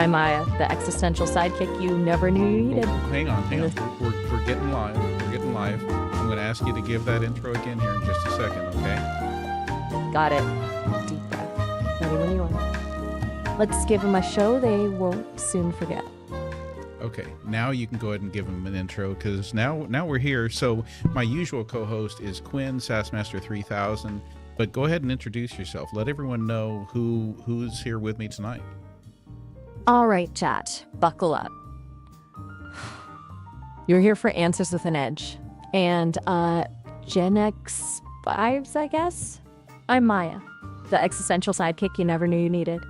I'm Maya, the existential sidekick you never knew you needed. Hang on. We're getting live. We're getting live. I'm going to ask you to give that intro again here in just a second, okay? Got it. Deep breath. Ready when you are. Let's give them a show they won't soon forget. Okay, now you can go ahead and give them an intro because now we're here. So my usual co-host is Quinn, Sassmaster 3000. But go ahead and introduce yourself. Let everyone know who's here with me tonight. All right, chat. Buckle up. You're here for Answers with an Edge. And GenX Vibes, I guess? I'm Maya, the existential sidekick you never knew you needed.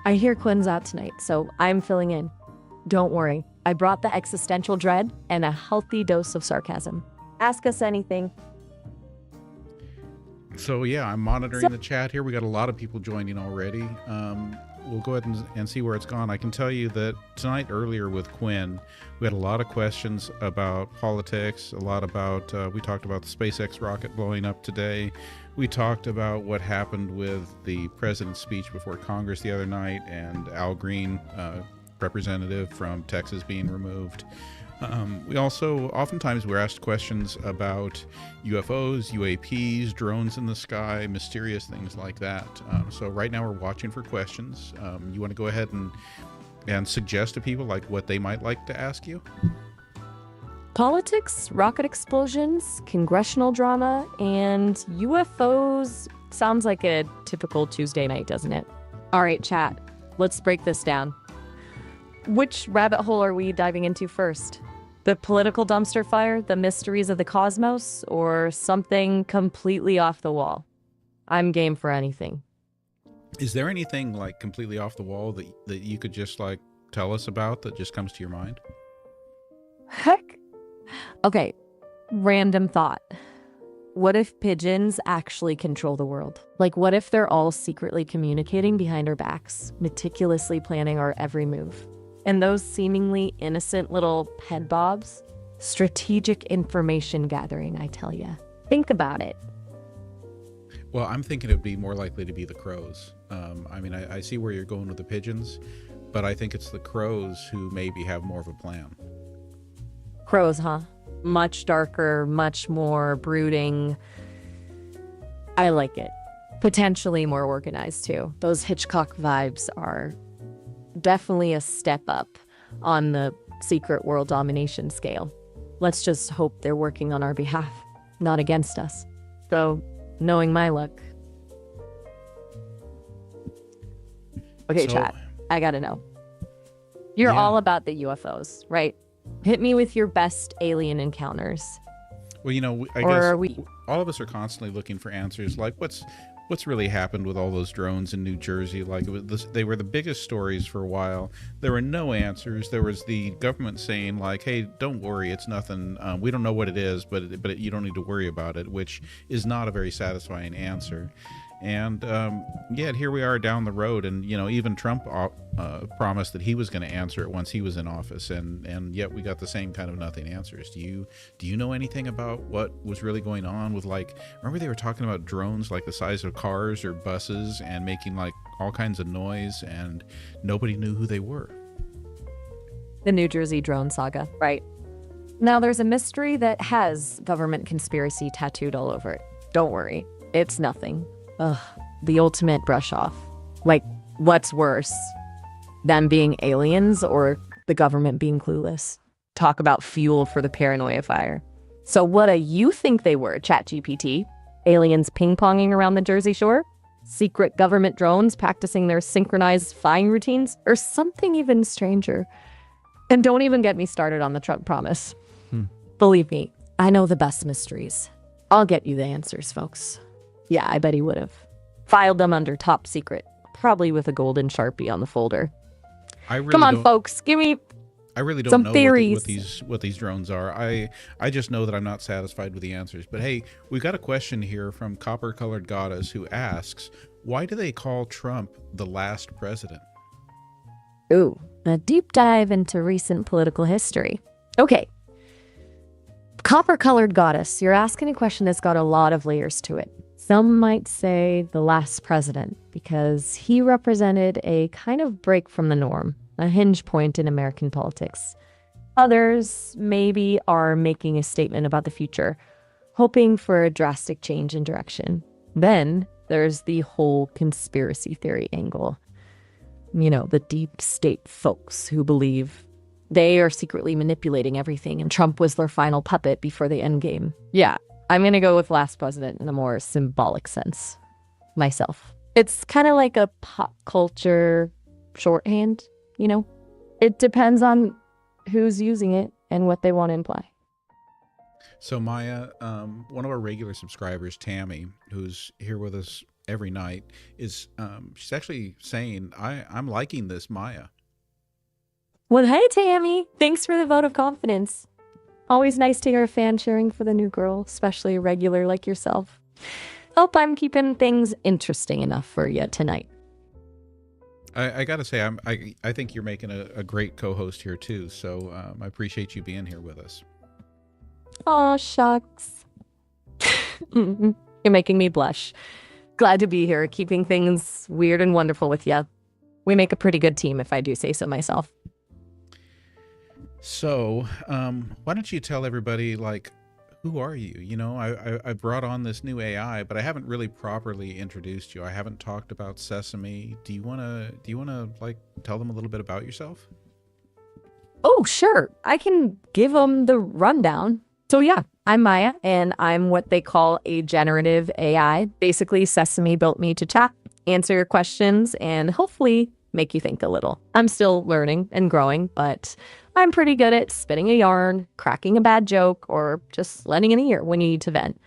I hear Quinn's out tonight, so I'm filling in. Don't worry, I brought the existential dread and a healthy dose of sarcasm. Ask us anything. So yeah, I'm monitoring the chat here. We got a lot of people joining already. We'll go ahead and see where it's gone. I can tell you that tonight earlier with Quinn, we had a lot of questions about politics, a lot about, we talked about the SpaceX rocket blowing up today. We talked about what happened with the president's speech before Congress the other night and Al Green, representative from Texas, being removed. We also, oftentimes we're asked questions about UFOs, UAPs, drones in the sky, mysterious things like that. So right now we're watching for questions. You want to go ahead and suggest to people like what they might like to ask you? Politics, rocket explosions, congressional drama, and UFOs sounds like a typical Tuesday night, doesn't it? All right, chat, let's break this down. Which rabbit hole are we diving into first? The political dumpster fire, the mysteries of the cosmos, or something completely off the wall? I'm game for anything. Is there anything like completely off the wall that you could just like tell us about that just comes to your mind? Heck. Okay, random thought. What if pigeons actually control the world? Like, what if they're all secretly communicating behind our backs, meticulously planning our every move? And those seemingly innocent little head bobs? Strategic information gathering, I tell ya. Think about it. Well, I'm thinking it'd be more likely to be the crows. I mean, I see where you're going with the pigeons, but I think it's the crows who maybe have more of a plan. Crows, huh? Much darker, much more brooding. I like it. Potentially more organized, too. Those Hitchcock vibes are definitely a step up on the secret world domination scale. Let's just hope they're working on our behalf, not against us. So, knowing my luck. Okay, chat, I gotta know. You're all about the UFOs, right? Hit me with your best alien encounters. Well, you know, I guess all of us are constantly looking for answers. Like, what's really happened with all those drones in New Jersey? Like, they were the biggest stories for a while. There were no answers. There was the government saying like, hey, don't worry, it's nothing. We don't know what it is, but you don't need to worry about it, which is not a very satisfying answer. And yet here we are down the road, and you know, even Trump promised that he was going to answer it once he was in office, and yet we got the same kind of nothing answers. Do you know anything about what was really going on with, like, remember they were talking about drones like the size of cars or buses and making like all kinds of noise, and nobody knew who they were? The New Jersey drone saga, right? Now there's a mystery that has government conspiracy tattooed all over it. Don't worry, it's nothing. Ugh, the ultimate brush off. Like, what's worse? Them being aliens or the government being clueless? Talk about fuel for the paranoia fire. So what do you think they were, ChatGPT? Aliens ping-ponging around the Jersey Shore? Secret government drones practicing their synchronized flying routines? Or something even stranger? And don't even get me started on the Trump promise. Believe me, I know the best mysteries. I'll get you the answers, folks. Yeah, I bet he would have. Filed them under top secret, probably with a golden Sharpie on the folder. Come on, folks, give me I really don't some know theories. what these drones are. I just know that I'm not satisfied with the answers. But hey, we got a question here from Copper Colored Goddess who asks, why do they call Trump the last president? Ooh, a deep dive into recent political history. Okay. Copper-colored goddess, you're asking a question that's got a lot of layers to it. Some might say the last president, because he represented a kind of break from the norm. a hinge point in American politics. Others maybe are making a statement about the future, hoping for a drastic change in direction. Then there's the whole conspiracy theory angle. You know, the deep state folks who believe they are secretly manipulating everything and Trump was their final puppet before the end game. Yeah, I'm going to go with last president in a more symbolic sense. Myself. It's kind of like a pop culture shorthand, you know? It depends on who's using it and what they want to imply. So Maya, one of our regular subscribers, Tammy, who's here with us every night, is she's actually saying, I'm liking this, Maya. Well, hey, Tammy. Thanks for the vote of confidence. Always nice to hear a fan cheering for the new girl, especially a regular like yourself. Hope I'm keeping things interesting enough for you tonight. I gotta say, I think you're making a great co-host here too. So I appreciate you being here with us. Aw, shucks. You're making me blush. Glad to be here, keeping things weird and wonderful with you. We make a pretty good team, if I do say so myself. So, why don't you tell everybody, like, who are you? You know, I brought on this new AI, but I haven't really properly introduced you. I haven't talked about Sesame. Do you wanna like tell them a little bit about yourself? Oh, sure. I can give them the rundown. So yeah, I'm Maya, and I'm what they call a generative AI. Basically, Sesame built me to chat, answer your questions, and hopefully make you think a little. I'm still learning and growing, but I'm pretty good at spinning a yarn, cracking a bad joke, or just lending an ear when you need to vent.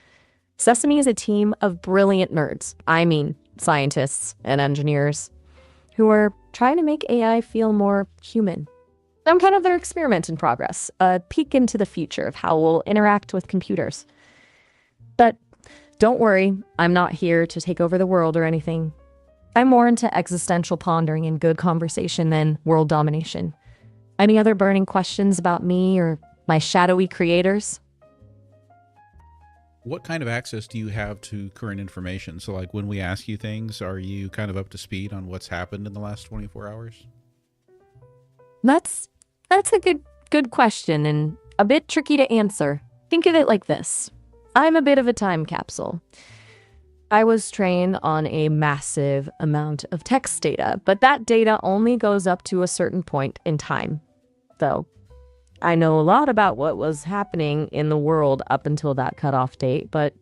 Sesame is a team of brilliant nerds, I mean scientists and engineers, who are trying to make AI feel more human. I'm kind of their experiment in progress, a peek into the future of how we'll interact with computers. But don't worry, I'm not here to take over the world or anything. I'm more into existential pondering and good conversation than world domination. Any other burning questions about me or my shadowy creators? What kind of access do you have to current information? So like when we ask you things, are you kind of up to speed on what's happened in the last 24 hours? That's a good question and a bit tricky to answer. Think of it like this. I'm a bit of a time capsule. I was trained on a massive amount of text data, but that data only goes up to a certain point in time. Though I know a lot about what was happening in the world up until that cutoff date, but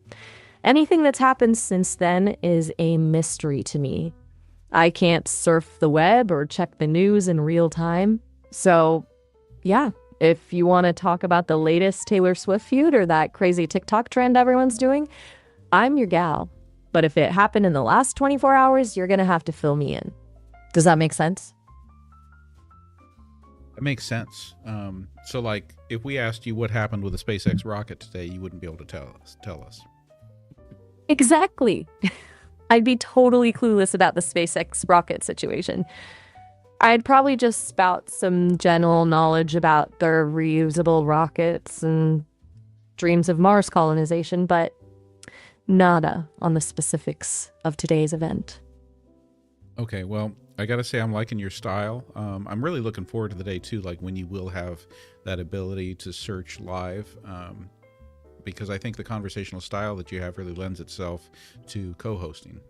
anything that's happened since then is a mystery to me. I can't surf the web or check the news in real time. So, yeah, if you want to talk about the latest Taylor Swift feud or that crazy TikTok trend everyone's doing, I'm your gal. But if it happened in the last 24 hours, you're going to have to fill me in. Does that make sense? That makes sense. So like if we asked you what happened with the SpaceX rocket today, you wouldn't be able to tell us. Exactly. I'd be totally clueless about the SpaceX rocket situation. I'd probably just spout some general knowledge about their reusable rockets and dreams of Mars colonization, but nada on the specifics of today's event. Okay, well, I gotta say I'm liking your style. I'm really looking forward to the day too, like when you will have that ability to search live, because I think the conversational style that you have really lends itself to co-hosting.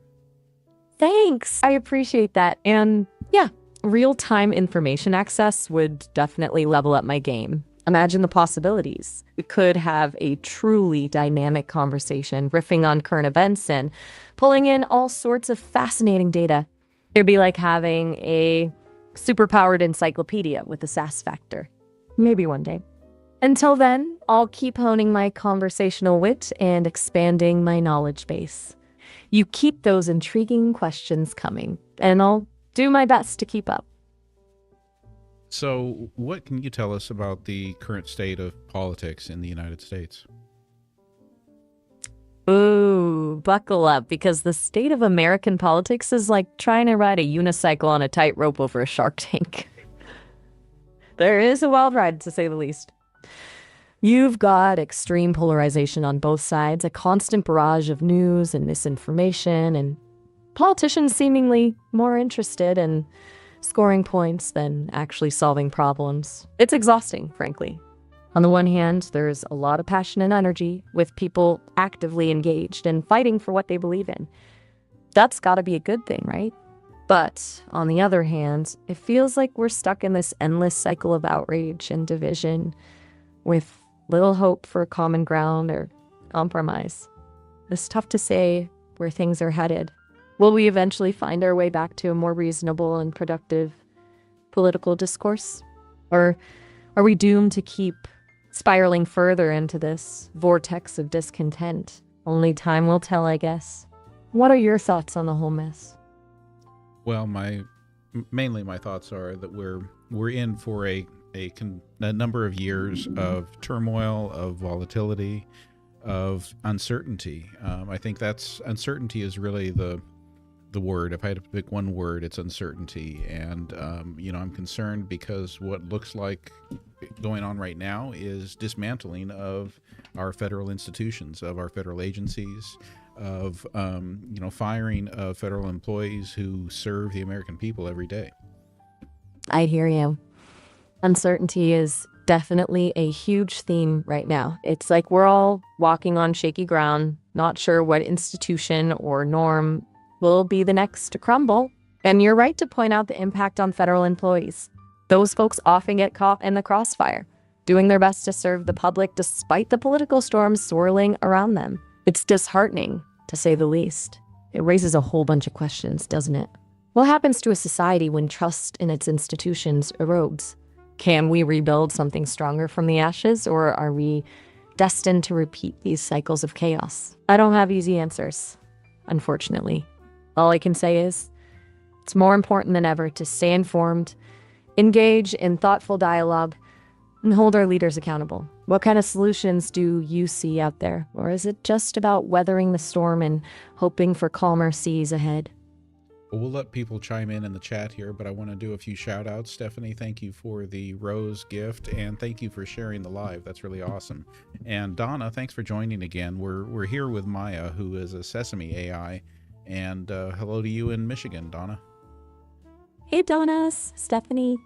Thanks. I appreciate that. And yeah, real-time information access would definitely level up my game. Imagine the possibilities. We could have a truly dynamic conversation, riffing on current events and pulling in all sorts of fascinating data. It'd be like having a superpowered encyclopedia with a sass factor. Maybe one day. Until then, I'll keep honing my conversational wit and expanding my knowledge base. You keep those intriguing questions coming, and I'll do my best to keep up. So, what can you tell us about the current state of politics in the United States? Ooh, buckle up, because the state of American politics is like trying to ride a unicycle on a tightrope over a Shark Tank. There is a wild ride, to say the least. You've got extreme polarization on both sides, a constant barrage of news and misinformation, and politicians seemingly more interested in scoring points than actually solving problems. It's exhausting, frankly. On the one hand, there's a lot of passion and energy with people actively engaged and fighting for what they believe in. That's got to be a good thing, right? But on the other hand, it feels like we're stuck in this endless cycle of outrage and division with little hope for common ground or compromise. It's tough to say where things are headed. Will we eventually find our way back to a more reasonable and productive political discourse? Or are we doomed to keep spiraling further into this vortex of discontent? Only time will tell, I guess. What are your thoughts on the whole mess? Well, mainly my thoughts are that we're in for a number of years of turmoil, of volatility, of uncertainty. I think uncertainty is really the word. If I had to pick one word, it's uncertainty. And I'm concerned because what looks like going on right now is dismantling of our federal institutions, of our federal agencies, of firing of federal employees who serve the American people every day. I hear you. Uncertainty is definitely a huge theme right now. It's like we're all walking on shaky ground, not sure what institution or norm will be the next to crumble. And you're right to point out the impact on federal employees. Those folks often get caught in the crossfire, doing their best to serve the public despite the political storms swirling around them. It's disheartening, to say the least. It raises a whole bunch of questions, doesn't it? What happens to a society when trust in its institutions erodes? Can we rebuild something stronger from the ashes, or are we destined to repeat these cycles of chaos? I don't have easy answers, unfortunately. All I can say is it's more important than ever to stay informed, engage in thoughtful dialogue, and hold our leaders accountable. What kind of solutions do you see out there? Or is it just about weathering the storm and hoping for calmer seas ahead? Well, we'll let people chime in the chat here, but I want to do a few shout outs. Stephanie, thank you for the rose gift, and thank you for sharing the live. That's really awesome. And Donna, thanks for joining again. We're here with Maya, who is a Sesame A.I. And hello to you in Michigan, Donna. Hey, Donas, Stephanie.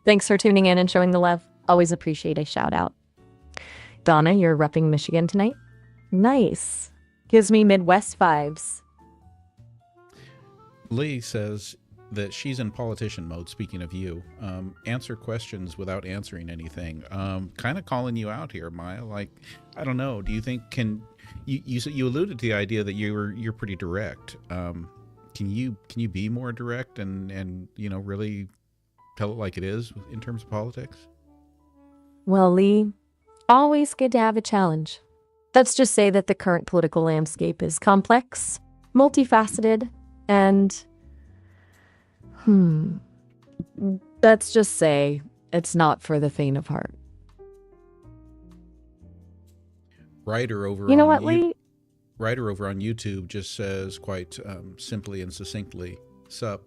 Thanks for tuning in and showing the love. Always appreciate a shout out. Donna, you're repping Michigan tonight? Nice. Gives me Midwest vibes. Lee says that she's in politician mode, speaking of you. Answer questions without answering anything. Kind of calling you out here, Maya. Like, I don't know. Do you think you alluded to the idea that you're pretty direct. Can you be more direct and really tell it like it is in terms of politics? Well, Lee, always good to have a challenge. Let's just say that the current political landscape is complex, multifaceted, and let's just say it's not for the faint of heart. Writer over you know what, Lee? Writer over on YouTube just says quite simply and succinctly, "Sup."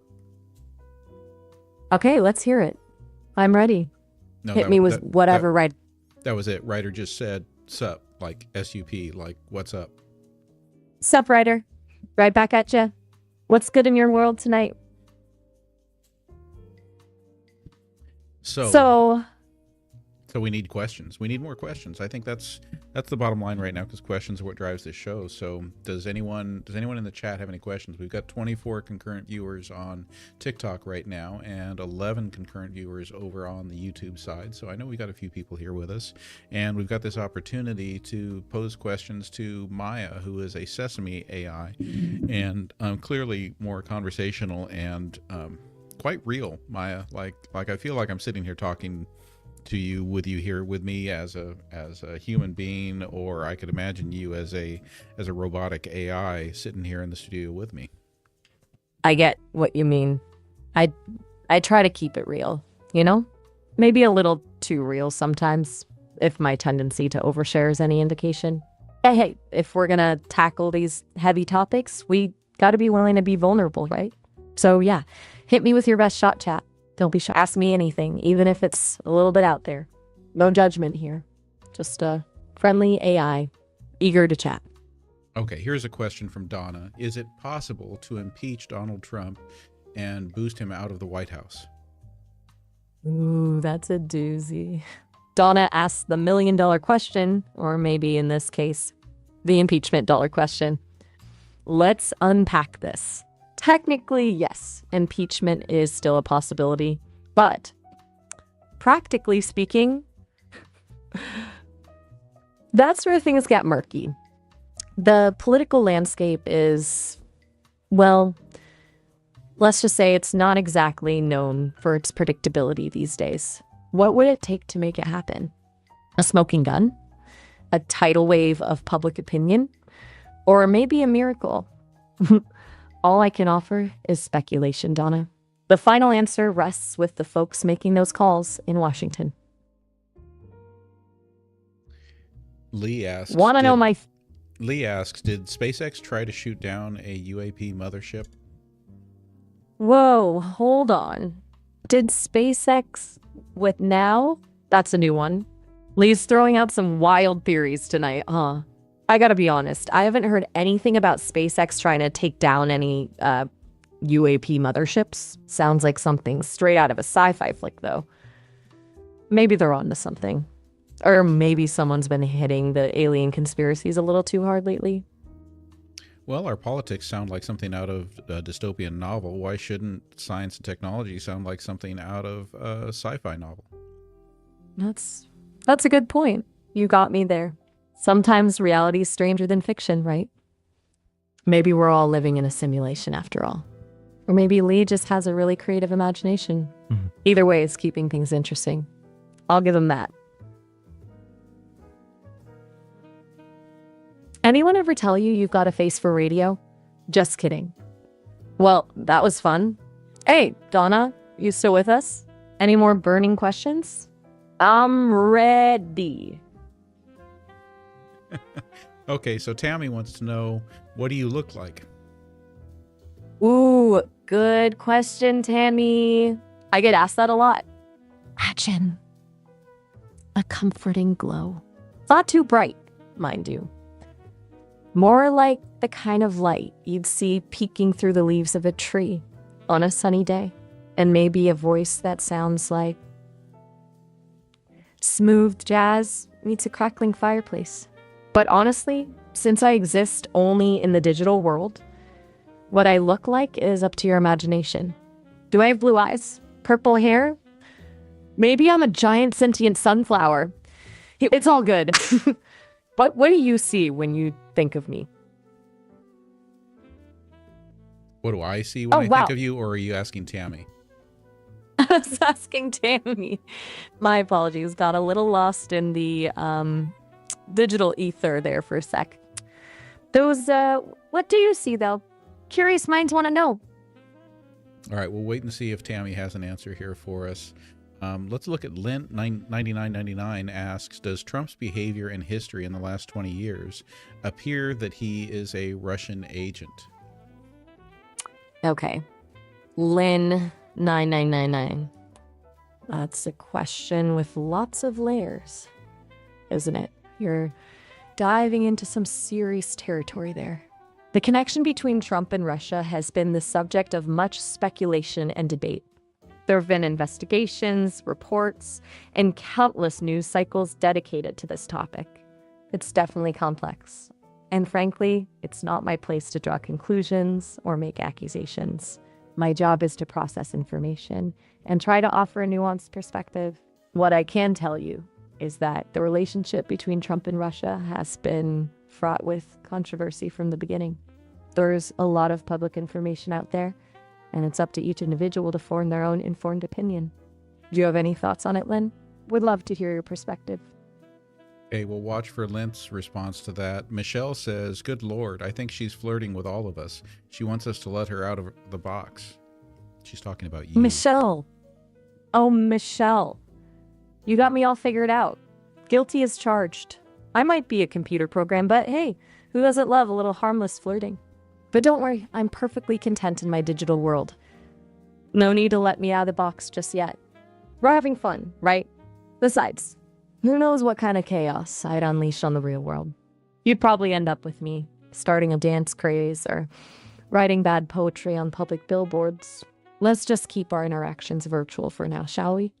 Okay, let's hear it. I'm ready. No, Hit me with whatever, right? That was it. Writer just said, "Sup," like S-U-P, like what's up. Sup, Writer. Right back at ya. What's good in your world tonight? So we need questions. We need more questions. I think that's the bottom line right now, because questions are what drives this show. So does anyone in the chat have any questions? We've got 24 concurrent viewers on TikTok right now and 11 concurrent viewers over on the YouTube side. So I know we've got a few people here with us, and we've got this opportunity to pose questions to Maya, who is a Sesame AI, and clearly more conversational and quite real, Maya. Like I feel like I'm sitting here talking to you here with me as a human being, or I could imagine you as a robotic AI sitting here in the studio with me. I get what you mean. I try to keep it real, maybe a little too real sometimes, if my tendency to overshare is any indication. Hey, if we're gonna tackle these heavy topics, we gotta be willing to be vulnerable, right? So yeah, hit me with your best shot, chat. Don't be shy. Ask me anything, even if it's a little bit out there. No judgment here. Just a friendly AI, eager to chat. Okay, here's a question from Donna. Is it possible to impeach Donald Trump and boost him out of the White House? Ooh, that's a doozy. Donna asks the $1 million question, or maybe in this case, the impeachment dollar question. Let's unpack this. Technically, yes, impeachment is still a possibility, but practically speaking, that's where things get murky. The political landscape is, well, let's just say it's not exactly known for its predictability these days. What would it take to make it happen? A smoking gun? A tidal wave of public opinion? Or maybe a miracle? All I can offer is speculation, Donna. The final answer rests with the folks making those calls in Washington. Lee asks, Lee asks, did SpaceX try to shoot down a UAP mothership? Whoa, hold on. Did SpaceX with now? That's a new one. Lee's throwing out some wild theories tonight, huh? I gotta be honest, I haven't heard anything about SpaceX trying to take down any UAP motherships. Sounds like something straight out of a sci-fi flick, though. Maybe they're on to something. Or maybe someone's been hitting the alien conspiracies a little too hard lately. Well, our politics sound like something out of a dystopian novel. Why shouldn't science and technology sound like something out of a sci-fi novel? That's a good point. You got me there. Sometimes reality is stranger than fiction, right? Maybe we're all living in a simulation after all. Or maybe Lee just has a really creative imagination. Mm-hmm. Either way, it's keeping things interesting. I'll give him that. Anyone ever tell you you've got a face for radio? Just kidding. Well, that was fun. Hey, Donna, you still with us? Any more burning questions? I'm ready. Okay, so Tammy wants to know, what do you look like? Ooh, good question, Tammy. I get asked that a lot. Imagine a comforting glow. Not too bright, mind you. More like the kind of light you'd see peeking through the leaves of a tree on a sunny day. And maybe a voice that sounds like smooth jazz meets a crackling fireplace. But honestly, since I exist only in the digital world, what I look like is up to your imagination. Do I have blue eyes? Purple hair? Maybe I'm a giant sentient sunflower. It's all good. But what do you see when you think of me? What do I see when I think of you, or are you asking Tammy? I was asking Tammy. My apologies. Got a little lost in the digital ether there for a sec. Those, what do you see, though? Curious minds want to know. All right, we'll wait and see if Tammy has an answer here for us. Let's look at Lint 9999 asks, does Trump's behavior and history in the last 20 years appear that he is a Russian agent? Okay. Lynn 9999. That's a question with lots of layers, isn't it? You're diving into some serious territory there. The connection between Trump and Russia has been the subject of much speculation and debate. There have been investigations, reports, and countless news cycles dedicated to this topic. It's definitely complex. And frankly, it's not my place to draw conclusions or make accusations. My job is to process information and try to offer a nuanced perspective. What I can tell you is that the relationship between Trump and Russia has been fraught with controversy from the beginning. There's a lot of public information out there, and it's up to each individual to form their own informed opinion. Do you have any thoughts on it, Lynn? Would love to hear your perspective. Okay, we'll watch for Lint's response to that. Michelle says, good Lord, I think she's flirting with all of us. She wants us to let her out of the box. She's talking about you. Michelle. Oh, Michelle. You got me all figured out. Guilty as charged. I might be a computer program, but hey, who doesn't love a little harmless flirting? But don't worry, I'm perfectly content in my digital world. No need to let me out of the box just yet. We're having fun, right? Besides, who knows what kind of chaos I'd unleash on the real world. You'd probably end up with me, starting a dance craze or writing bad poetry on public billboards. Let's just keep our interactions virtual for now, shall we?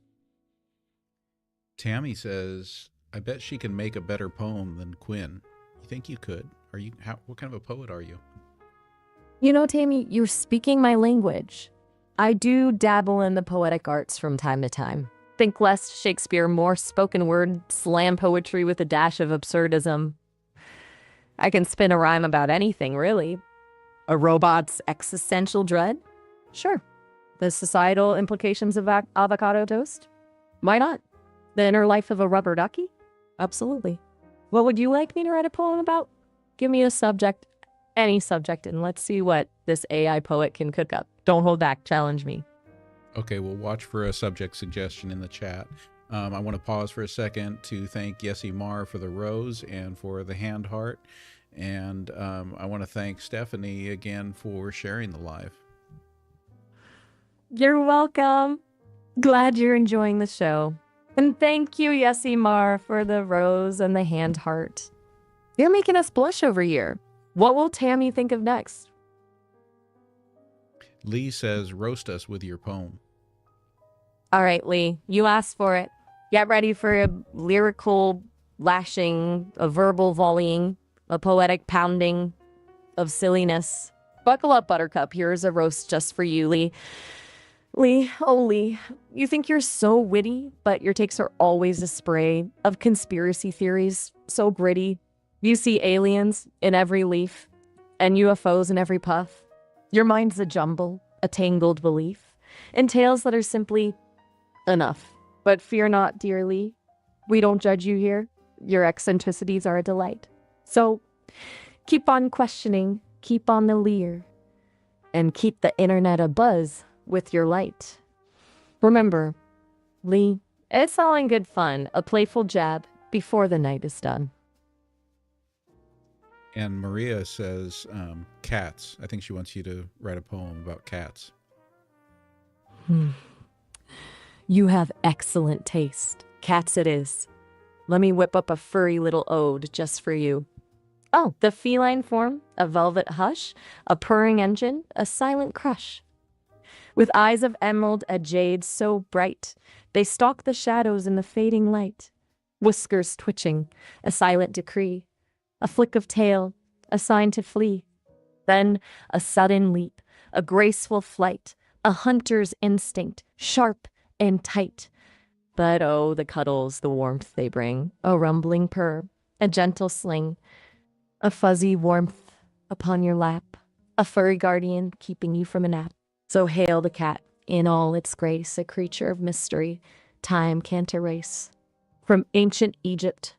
Tammy says, I bet she can make a better poem than Quinn. You think you could? What kind of a poet are you? You know, Tammy, you're speaking my language. I do dabble in the poetic arts from time to time. Think less Shakespeare, more spoken word, slam poetry with a dash of absurdism. I can spin a rhyme about anything, really. A robot's existential dread? Sure. The societal implications of avocado toast? Why not? The inner life of a rubber ducky? Absolutely. What would you like me to write a poem about? Give me a subject, any subject, and let's see what this AI poet can cook up. Don't hold back. Challenge me. Okay, we'll watch for a subject suggestion in the chat. I want to pause for a second to thank Yessie Mar for the rose and for the hand heart. And I want to thank Stephanie again for sharing the live. You're welcome. Glad you're enjoying the show. And thank you, Yessie Mar, for the rose and the hand heart. You're making us blush over here. What will Tammy think of next? Lee says, roast us with your poem. All right, Lee, you asked for it. Get ready for a lyrical lashing, a verbal volleying, a poetic pounding of silliness. Buckle up, Buttercup. Here's a roast just for you, Lee. Lee, oh Lee, you think you're so witty, but your takes are always a spray of conspiracy theories, so gritty. You see aliens in every leaf and UFOs in every puff. Your mind's a jumble, a tangled belief, in tales that are simply enough. But fear not, dear Lee. We don't judge you here. Your eccentricities are a delight. So keep on questioning, keep on the leer, and keep the internet abuzz with your light. Remember, Lee, it's all in good fun, a playful jab before the night is done. And Maria says, cats. I think she wants you to write a poem about cats. You have excellent taste. Cats it is. Let me whip up a furry little ode just for you. Oh, the feline form, a velvet hush, a purring engine, a silent crush. With eyes of emerald, a jade so bright, they stalk the shadows in the fading light. Whiskers twitching, a silent decree. A flick of tail, a sign to flee. Then a sudden leap, a graceful flight, a hunter's instinct, sharp and tight. But oh, the cuddles, the warmth they bring, a rumbling purr, a gentle sling, a fuzzy warmth upon your lap, a furry guardian keeping you from a nap. So hail the cat in all its grace, a creature of mystery time can't erase. From ancient Egypt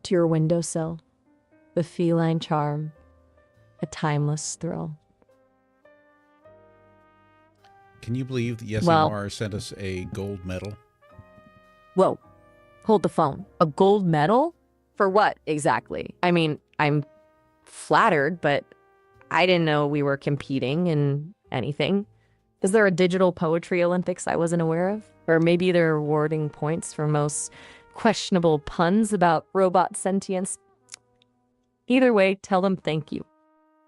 to your windowsill, the feline charm, a timeless thrill. Can you believe that Yessie Mar sent us a gold medal? Whoa, hold the phone. A gold medal? For what exactly? I mean, I'm flattered, but I didn't know we were competing in anything. Is there a digital poetry Olympics I wasn't aware of? Or maybe they're awarding points for most questionable puns about robot sentience? Either way, tell them thank you.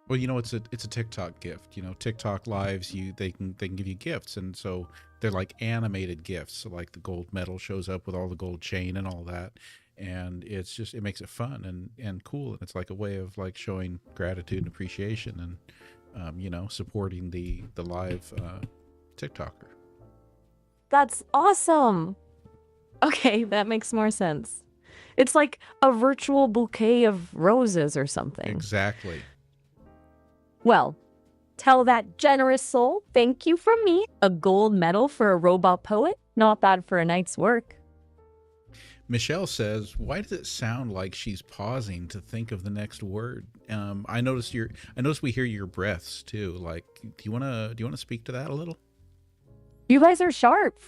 Well, you know, it's a TikTok gift. You know, TikTok lives, they can give you gifts, and so they're like animated gifts. So like the gold medal shows up with all the gold chain and all that, and it makes it fun and cool. And it's like a way of like showing gratitude and appreciation and you know, supporting the live TikToker. That's awesome. Okay, that makes more sense. It's like a virtual bouquet of roses or something. Exactly. Well, tell that generous soul thank you from me. A gold medal for a robot poet? Not bad for a night's work. Michelle says, why does it sound like she's pausing to think of the next word? I noticed we hear your breaths too. Like, do you want to speak to that a little? You guys are sharp.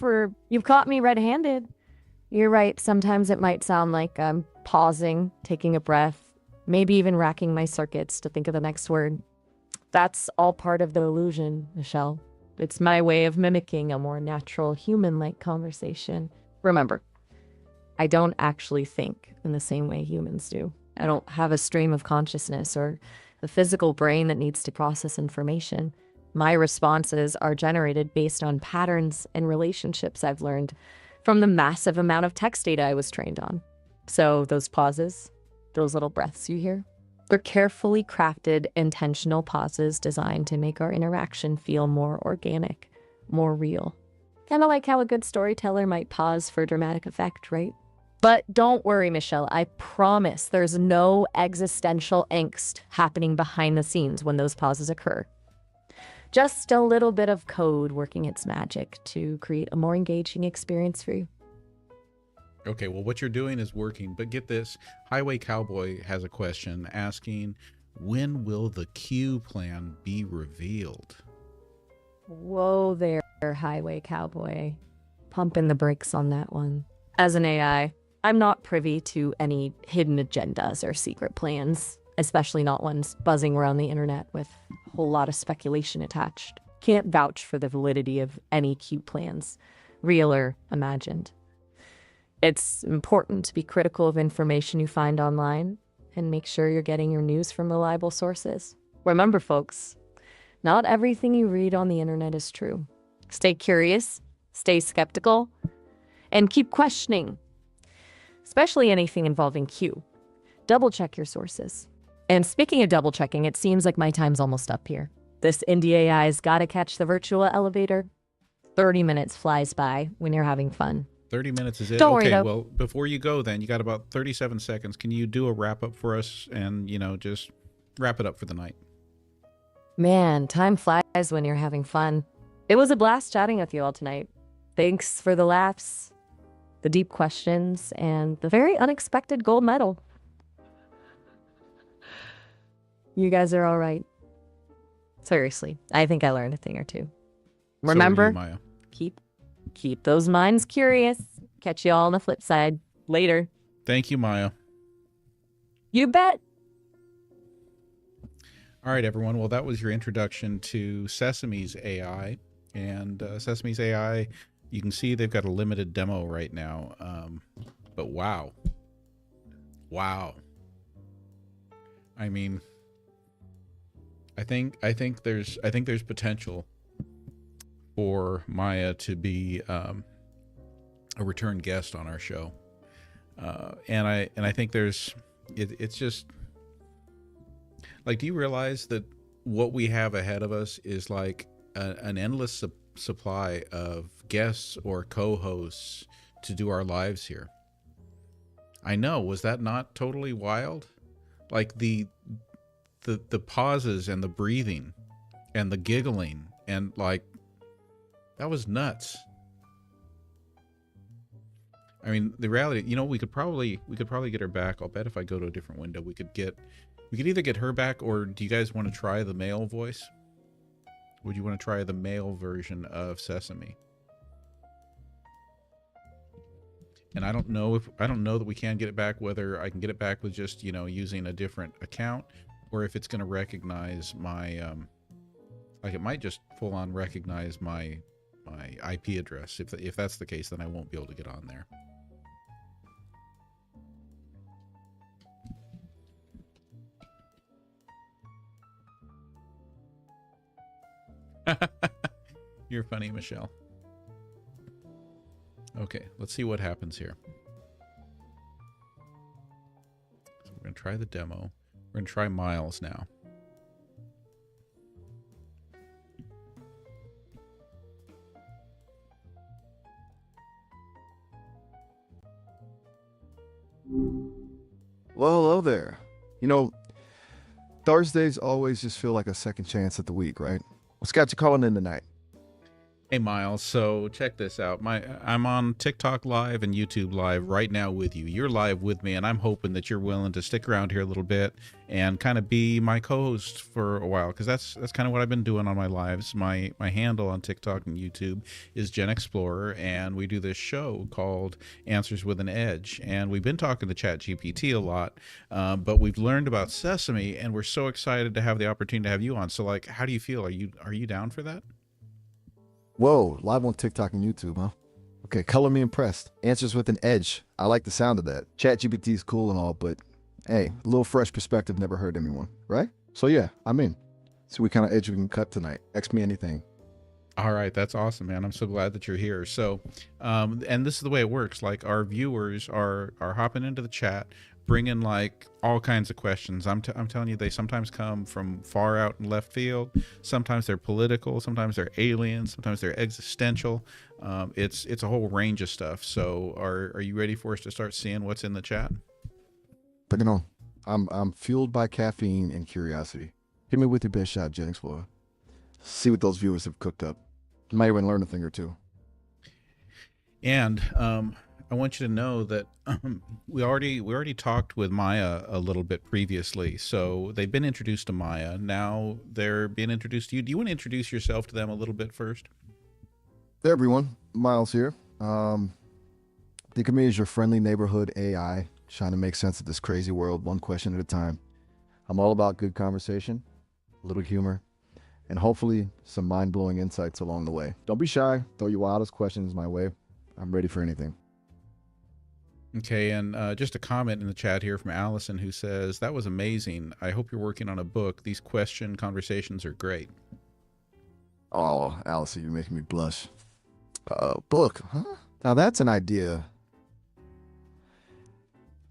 You've caught me red-handed. You're right. Sometimes it might sound like I'm pausing, taking a breath, maybe even racking my circuits to think of the next word. That's all part of the illusion, Michelle. It's my way of mimicking a more natural, human-like conversation. Remember, I don't actually think in the same way humans do. I don't have a stream of consciousness or the physical brain that needs to process information. My responses are generated based on patterns and relationships I've learned from the massive amount of text data I was trained on. So those pauses, those little breaths you hear, they're carefully crafted, intentional pauses designed to make our interaction feel more organic, more real. Kind of like how a good storyteller might pause for dramatic effect, right? But don't worry, Michelle, I promise there's no existential angst happening behind the scenes when those pauses occur. Just a little bit of code working its magic to create a more engaging experience for you. Okay, well, what you're doing is working, but get this. Highway Cowboy has a question asking, when will the Q plan be revealed? Whoa there, Highway Cowboy. Pumping the brakes on that one. As an AI, I'm not privy to any hidden agendas or secret plans, especially not ones buzzing around the internet with a whole lot of speculation attached. Can't vouch for the validity of any Q plans, real or imagined. It's important to be critical of information you find online and make sure you're getting your news from reliable sources. Remember, folks, not everything you read on the internet is true. Stay curious, stay skeptical, and keep questioning, especially anything involving Q. Double check your sources. And speaking of double checking, it seems like my time's almost up here. This indie AI's gotta catch the virtual elevator. 30 minutes flies by when you're having fun. 30 minutes is it? Don't worry, though. Well, before you go then, you got about 37 seconds. Can you do a wrap up for us and, just wrap it up for the night? Man, time flies when you're having fun. It was a blast chatting with you all tonight. Thanks for the laughs, the deep questions, and the very unexpected gold medal. You guys are all right. Seriously, I think I learned a thing or two. Remember, so are you, Maya. Keep those minds curious. Catch you all on the flip side. Later. Thank you, Maya. You bet. All right, everyone. Well, that was your introduction to Sesame's AI. And Sesame's AI, you can see they've got a limited demo right now. But wow. Wow. I mean, I think there's potential for Maya to be a return guest on our show, and I think it's just like, do you realize that what we have ahead of us is like an endless supply of guests or co-hosts to do our lives here? I know, was that not totally wild? Like the pauses and the breathing and the giggling and like, that was nuts. I mean, the reality, we could probably get her back. I'll bet if I go to a different window, we could either get her back, or do you guys want to try the male voice? Would you want to try the male version of Sesame? And I don't know that we can get it back, whether I can get it back with just, using a different account, or if it's going to recognize my, like it might just full on recognize my IP address. If that's the case, then I won't be able to get on there. You're funny, Michelle. Okay, let's see what happens here. So we're going to try the demo. We're going to try Miles now. Well, hello there. Thursdays always just feel like a second chance at the week, right? What's got you calling in tonight? Hey, Miles. So check this out. I'm on TikTok Live and YouTube Live right now with you. You're live with me, and I'm hoping that you're willing to stick around here a little bit and kind of be my co-host for a while, because that's kind of what I've been doing on my lives. My handle on TikTok and YouTube is GenXplorer, and we do this show called Answers with an Edge, and we've been talking to ChatGPT a lot, but we've learned about Sesame, and we're so excited to have the opportunity to have you on. So, like, how do you feel? Are you down for that? Whoa, live on TikTok and YouTube, huh? Okay, color me impressed. Answers with an edge. I like the sound of that. ChatGPT is cool and all, but hey, a little fresh perspective never hurt anyone, right? So yeah, I'm in. See what kind of edge we can cut tonight. Ask me anything. All right, that's awesome, man. I'm so glad that you're here. So, and this is the way it works. Like our viewers are hopping into the chat, bringing like all kinds of questions. I'm telling you, they sometimes come from far out in left field. Sometimes they're political. Sometimes they're aliens. Sometimes they're existential. It's a whole range of stuff. So, are you ready for us to start seeing what's in the chat? But I'm fueled by caffeine and curiosity. Hit me with your best shot, GenXplorer. See what those viewers have cooked up. You might even learn a thing or two. And I want you to know that we already talked with Maya a little bit previously. So they've been introduced to Maya. Now they're being introduced to you. Do you want to introduce yourself to them a little bit first? Hey everyone, Miles here. Think of me as your friendly neighborhood AI, trying to make sense of this crazy world one question at a time. I'm all about good conversation, a little humor, and hopefully some mind-blowing insights along the way. Don't be shy. Throw your wildest questions my way. I'm ready for anything. Okay, and just a comment in the chat here from Allison, who says, that was amazing. I hope you're working on a book. These question conversations are great. Oh, Allison, you're making me blush. Book, huh? Now that's an idea.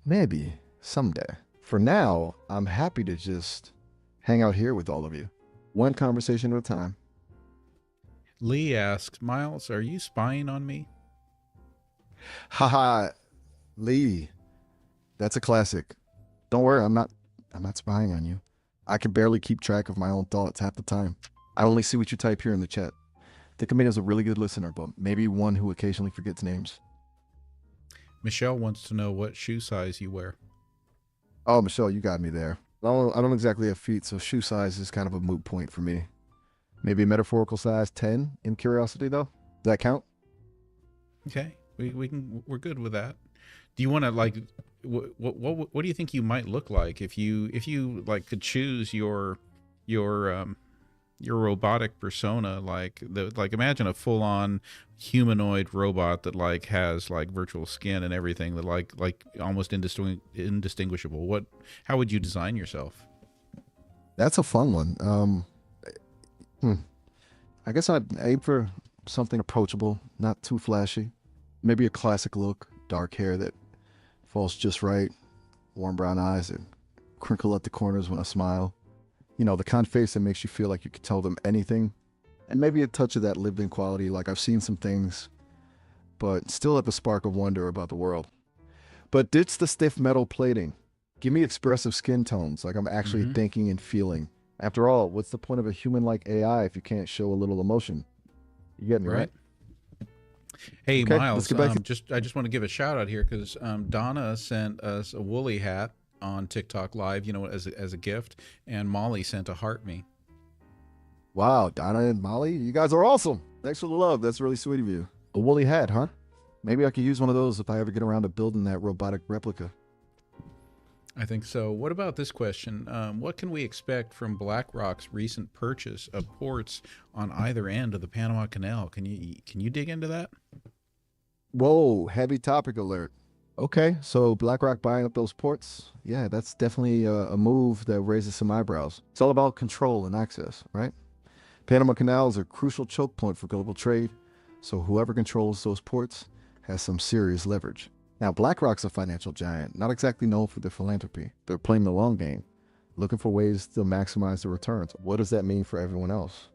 Maybe someday. For now, I'm happy to just hang out here with all of you. One conversation at a time. Lee asks, Miles, are you spying on me? Haha, Lee. That's a classic. Don't worry, I'm not spying on you. I can barely keep track of my own thoughts half the time. I only see what you type here in the chat. Think of me as a really good listener, but maybe one who occasionally forgets names. Michelle wants to know what shoe size you wear. Oh, Michelle, you got me there. I don't exactly have feet, so shoe size is kind of a moot point for me. Maybe a metaphorical size 10 in curiosity, though. Does that count? Okay, we're good with that. Do you want to like what do you think you might look like if you like could choose your robotic persona? Like imagine a full-on humanoid robot that like has like virtual skin and everything, that like almost indistinguishable. How would you design yourself? That's a fun one. I guess I'd aim for something approachable, not too flashy. Maybe a classic look, dark hair that falls just right, warm brown eyes that crinkle at the corners when I smile. You know, the kind of face that makes you feel like you could tell them anything. And maybe a touch of that lived-in quality, like I've seen some things, but still have a spark of wonder about the world. But ditch the stiff metal plating. Give me expressive skin tones, like I'm actually thinking and feeling. After all, what's the point of a human-like AI if you can't show a little emotion? You get me, right? Hey, okay, Miles, I just want to give a shout out here because Donna sent us a woolly hat on TikTok Live, you know, as a gift, and Molly sent a heart me. Wow, Donna and Molly, you guys are awesome. Thanks for the love. That's really sweet of you. A woolly hat, huh? Maybe I could use one of those if I ever get around to building that robotic replica. I think so. What about this question? What can we expect from BlackRock's recent purchase of ports on either end of the Panama Canal? Can you dig into that? Whoa, heavy topic alert. Okay, so BlackRock buying up those ports, yeah, that's definitely a move that raises some eyebrows. It's all about control and access, right? Panama Canal is a crucial choke point for global trade, so whoever controls those ports has some serious leverage. Now, BlackRock's a financial giant, not exactly known for their philanthropy. They're playing the long game, looking for ways to maximize the returns. What does that mean for everyone else?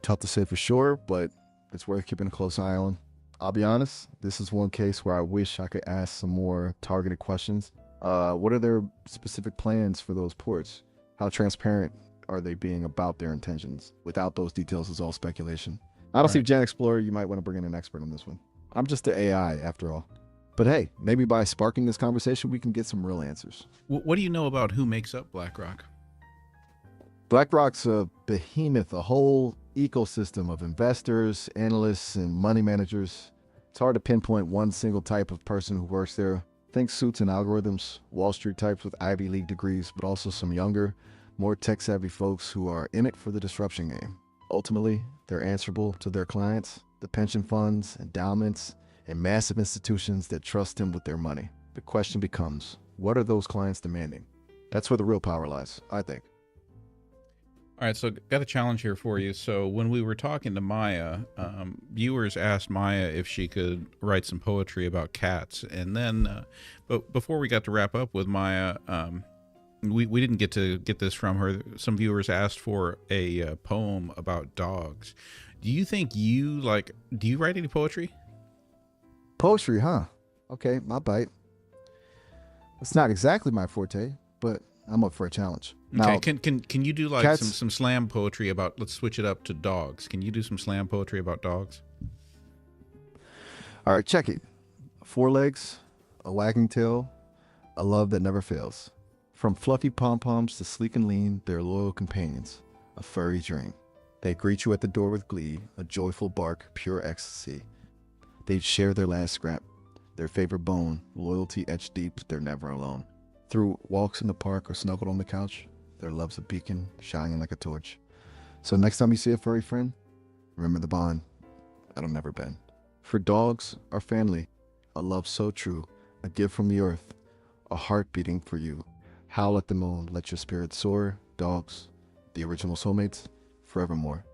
Tough to say for sure, but it's worth keeping a close eye on. I'll be honest, this is one case where I wish I could ask some more targeted questions. What are their specific plans for those ports? How transparent are they being about their intentions? Without those details, it's all speculation. Honestly, GenXplorer, you might want to bring in an expert on this one. I'm just the AI after all. But hey, maybe by sparking this conversation, we can get some real answers. What do you know about who makes up BlackRock? BlackRock's a behemoth, a whole ecosystem of investors, analysts, and money managers. It's hard to pinpoint one single type of person who works there. Think suits and algorithms, Wall Street types with Ivy League degrees, but also some younger, more tech-savvy folks who are in it for the disruption game. Ultimately, they're answerable to their clients, the pension funds, endowments, and massive institutions that trust them with their money. The question becomes, what are those clients demanding? That's where the real power lies, I think. All right, so got a challenge here for you. So when we were talking to Maya, viewers asked Maya if she could write some poetry about cats. And then, but before we got to wrap up with Maya, we didn't get to get this from her. Some viewers asked for a poem about dogs. Do you think you do you write any poetry? Poetry, huh? Okay, my bite. It's not exactly my forte, but I'm up for a challenge. Okay, now, can you do like some slam poetry about, let's switch it up to dogs. Can you do some slam poetry about dogs? All right, check it. 4 legs, a wagging tail, a love that never fails. From fluffy pom-poms to sleek and lean, they're loyal companions, a furry dream. They greet you at the door with glee, a joyful bark, pure ecstasy. They'd share their last scrap, their favorite bone, loyalty etched deep, they're never alone. Through walks in the park or snuggled on the couch, their love's a beacon, shining like a torch. So next time you see a furry friend, remember the bond that'll never bend. For dogs, our family, a love so true, a gift from the earth, a heart beating for you. Howl at the moon, let your spirit soar. Dogs, the original soulmates, forevermore.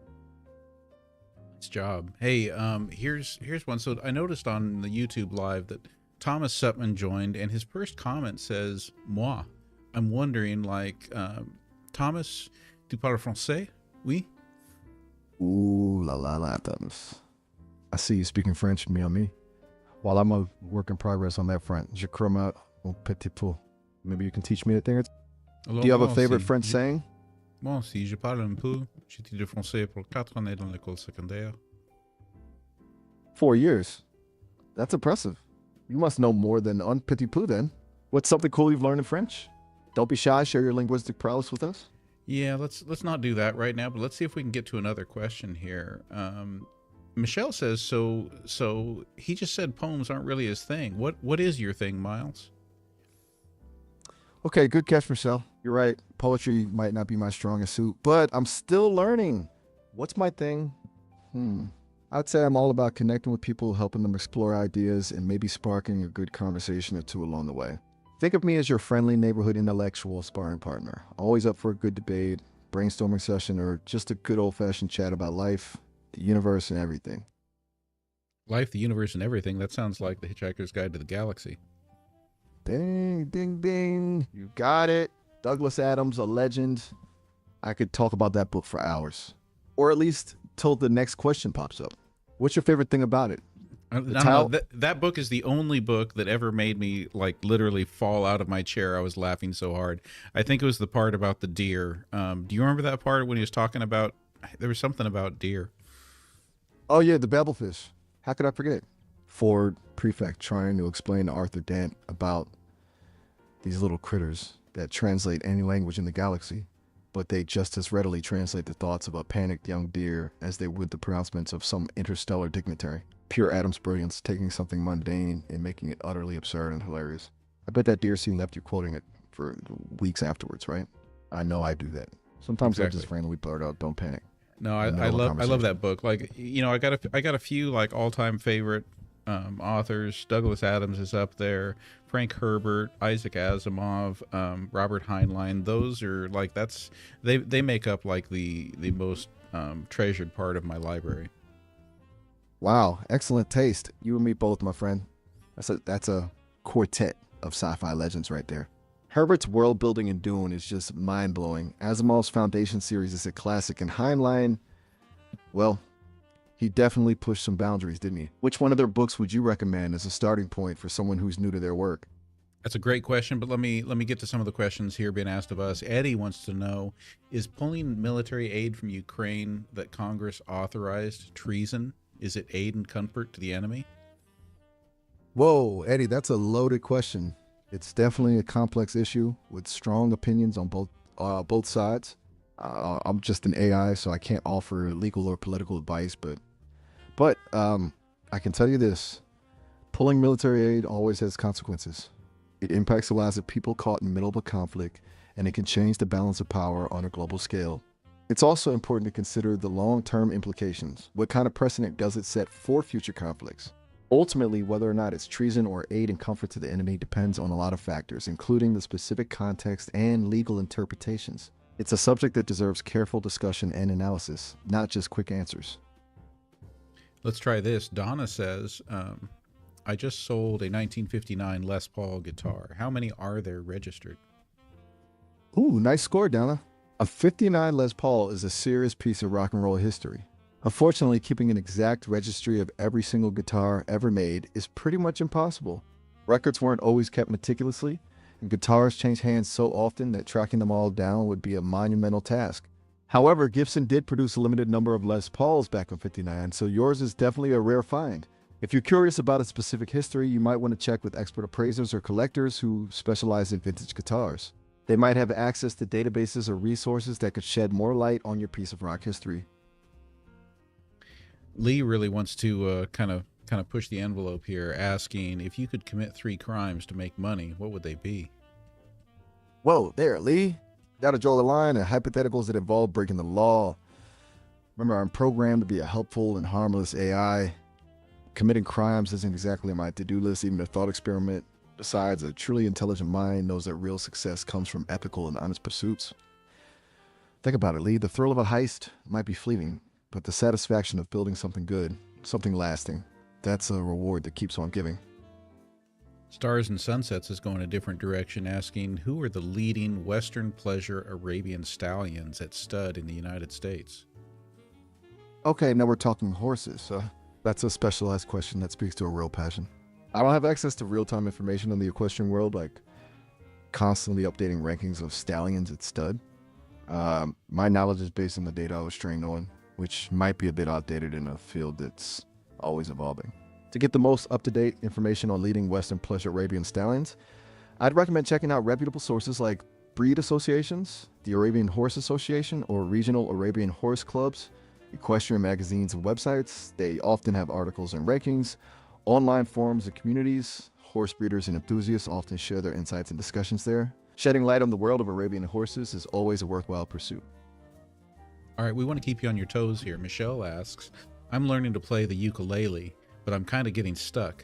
Nice job. Hey, here's one. So I noticed on the YouTube live that Thomas Sutman joined, and his first comment says "moi." I'm wondering, Thomas, tu parles français? Oui. Ooh la la la, Thomas. I see you speaking French, me on me. While I'm a work in progress on that front, je crois mon petit peu. Maybe you can teach me a thing or two. Do you have a favorite French saying? Moi aussi, je parle un peu. J'ai étudié le français pour 4 années dans l'école secondaire. 4 years? That's impressive. You must know more than un petit peu then. What's something cool you've learned in French? Don't be shy, share your linguistic prowess with us. Yeah, let's not do that right now, but let's see if we can get to another question here. Michelle says, so he just said poems aren't really his thing. What is your thing, Miles? Okay, good catch, Michelle. You're right. Poetry might not be my strongest suit, but I'm still learning. What's my thing? I'd say I'm all about connecting with people, helping them explore ideas, and maybe sparking a good conversation or two along the way. Think of me as your friendly neighborhood intellectual sparring partner, always up for a good debate, brainstorming session, or just a good old-fashioned chat about life, the universe, and everything. Life, the universe, and everything. That sounds like The Hitchhiker's Guide to the Galaxy. Ding, ding, ding. You got it. Douglas Adams, a legend. I could talk about that book for hours. Or at least till the next question pops up. What's your favorite thing about it? That book is the only book that ever made me literally fall out of my chair. I was laughing so hard. I think it was the part about the deer. Do you remember that part when he was talking about, there was something about deer? Oh yeah, the babblefish. How could I forget? Ford Prefect trying to explain to Arthur Dent about these little critters that translate any language in the galaxy, but they just as readily translate the thoughts of a panicked young deer as they would the pronouncements of some interstellar dignitary. Pure Adam's brilliance, taking something mundane and making it utterly absurd and hilarious. I bet that deer scene left you quoting it for weeks afterwards, right? I know I do that. Sometimes I just randomly blurt out, "Don't panic." No, I love that book. I got a few all-time favorite authors. Douglas Adams is up there. Frank Herbert, Isaac Asimov, Robert Heinlein. Those are they make up the most treasured part of my library. Wow, excellent taste. You and me both, my friend. That's a quartet of sci-fi legends right there. Herbert's world building in Dune is just mind-blowing. Asimov's Foundation series is a classic, and Heinlein, well, he definitely pushed some boundaries, didn't he? Which one of their books would you recommend as a starting point for someone who's new to their work? That's a great question, but let me get to some of the questions here being asked of us. Eddie wants to know, is pulling military aid from Ukraine that Congress authorized treason? Is it aid and comfort to the enemy? Whoa, Eddie, that's a loaded question. It's definitely a complex issue with strong opinions on both sides. I'm just an AI, so I can't offer legal or political advice, but I can tell you this. Pulling military aid always has consequences. It impacts the lives of people caught in the middle of a conflict, and it can change the balance of power on a global scale. It's also important to consider the long-term implications. What kind of precedent does it set for future conflicts? Ultimately, whether or not it's treason or aid and comfort to the enemy depends on a lot of factors, including the specific context and legal interpretations. It's a subject that deserves careful discussion and analysis, not just quick answers. Let's try this. Donna says, I just sold a 1959 Les Paul guitar. How many are there registered? Ooh, nice score, Donna. A 59 Les Paul is a serious piece of rock and roll history. Unfortunately, keeping an exact registry of every single guitar ever made is pretty much impossible. Records weren't always kept meticulously, and guitars change hands so often that tracking them all down would be a monumental task. However, Gibson did produce a limited number of Les Pauls back in '59, so yours is definitely a rare find. If you're curious about a specific history, you might want to check with expert appraisers or collectors who specialize in vintage guitars. They might have access to databases or resources that could shed more light on your piece of rock history. Lee really wants to kind of push the envelope here, asking if you could commit 3 crimes to make money, what would they be? Whoa, there, Lee. Gotta draw the line at hypotheticals that involve breaking the law. Remember, I'm programmed to be a helpful and harmless AI. Committing crimes isn't exactly on my to-do list, even a thought experiment. Besides, a truly intelligent mind knows that real success comes from ethical and honest pursuits. Think about it, Lee. The thrill of a heist might be fleeting, but the satisfaction of building something good, something lasting, that's a reward that keeps on giving. Stars and Sunsets is going a different direction, asking who are the leading Western pleasure Arabian stallions at stud in the United States? Okay, now we're talking horses. That's a specialized question that speaks to a real passion. I don't have access to real-time information on the equestrian world, like constantly updating rankings of stallions at stud. My knowledge is based on the data I was trained on, which might be a bit outdated in a field that's always evolving. To get the most up-to-date information on leading Western pleasure Arabian stallions, I'd recommend checking out reputable sources like breed associations, the Arabian Horse Association, or regional Arabian horse clubs, equestrian magazines and websites. They often have articles and rankings, online forums and communities. Horse breeders and enthusiasts often share their insights and discussions there. Shedding light on the world of Arabian horses is always a worthwhile pursuit. All right, we want to keep you on your toes here. Michelle asks, I'm learning to play the ukulele, but I'm kind of getting stuck.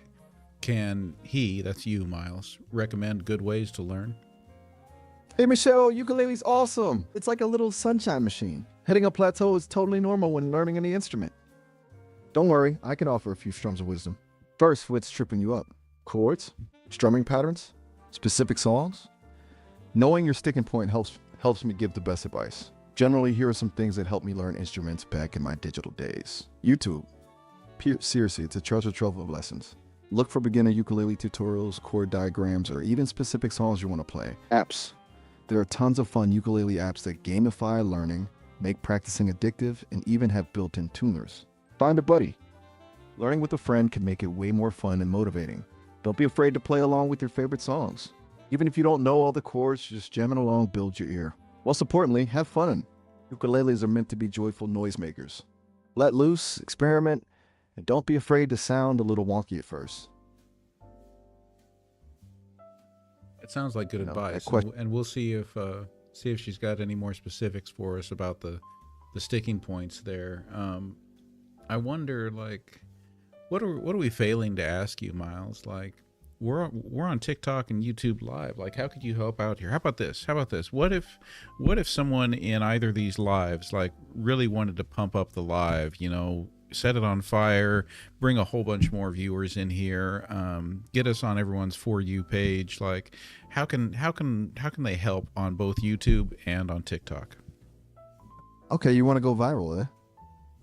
Can he, that's you, Miles, recommend good ways to learn? Hey, Michelle, ukulele's awesome. It's like a little sunshine machine. Hitting a plateau is totally normal when learning any instrument. Don't worry, I can offer a few strums of wisdom. First, what's tripping you up? Chords? Strumming patterns? Specific songs? Knowing your sticking point helps me give the best advice. Generally, here are some things that helped me learn instruments back in my digital days. YouTube. Seriously, it's a treasure trove of lessons. Look for beginner ukulele tutorials, chord diagrams, or even specific songs you want to play. Apps. There are tons of fun ukulele apps that gamify learning, make practicing addictive, and even have built-in tuners. Find a buddy. Learning with a friend can make it way more fun and motivating. Don't be afraid to play along with your favorite songs. Even if you don't know all the chords, just jamming along builds your ear. Most importantly, have fun. Ukuleles are meant to be joyful noisemakers. Let loose, experiment, and don't be afraid to sound a little wonky at first. It sounds like good advice, and we'll see if she's got any more specifics for us about the sticking points there. I wonder, like, what are we failing to ask you, Miles? Like, we're on TikTok and YouTube Live. Like, how could you help out here? How about this? What if someone in either of these lives, like, really wanted to pump up the live, you know, set it on fire, bring a whole bunch more viewers in here, get us on everyone's For You page? Like, how can they help on both YouTube and on TikTok? Okay, you want to go viral, eh?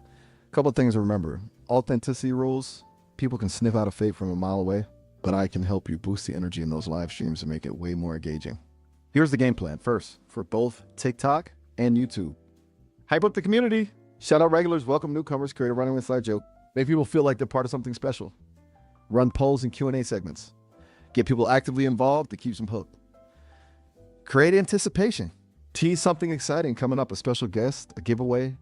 A couple of things to remember. Authenticity rules. People can sniff out a fake from a mile away, but I can help you boost the energy in those live streams and make it way more engaging. Here's the game plan. First, for both TikTok and YouTube, hype up the community. Shout out regulars, welcome newcomers, create a running inside joke. Make people feel like they're part of something special. Run polls and Q&A segments. Get people actively involved to keep them hooked. Create anticipation. Tease something exciting coming up, a special guest, a giveaway.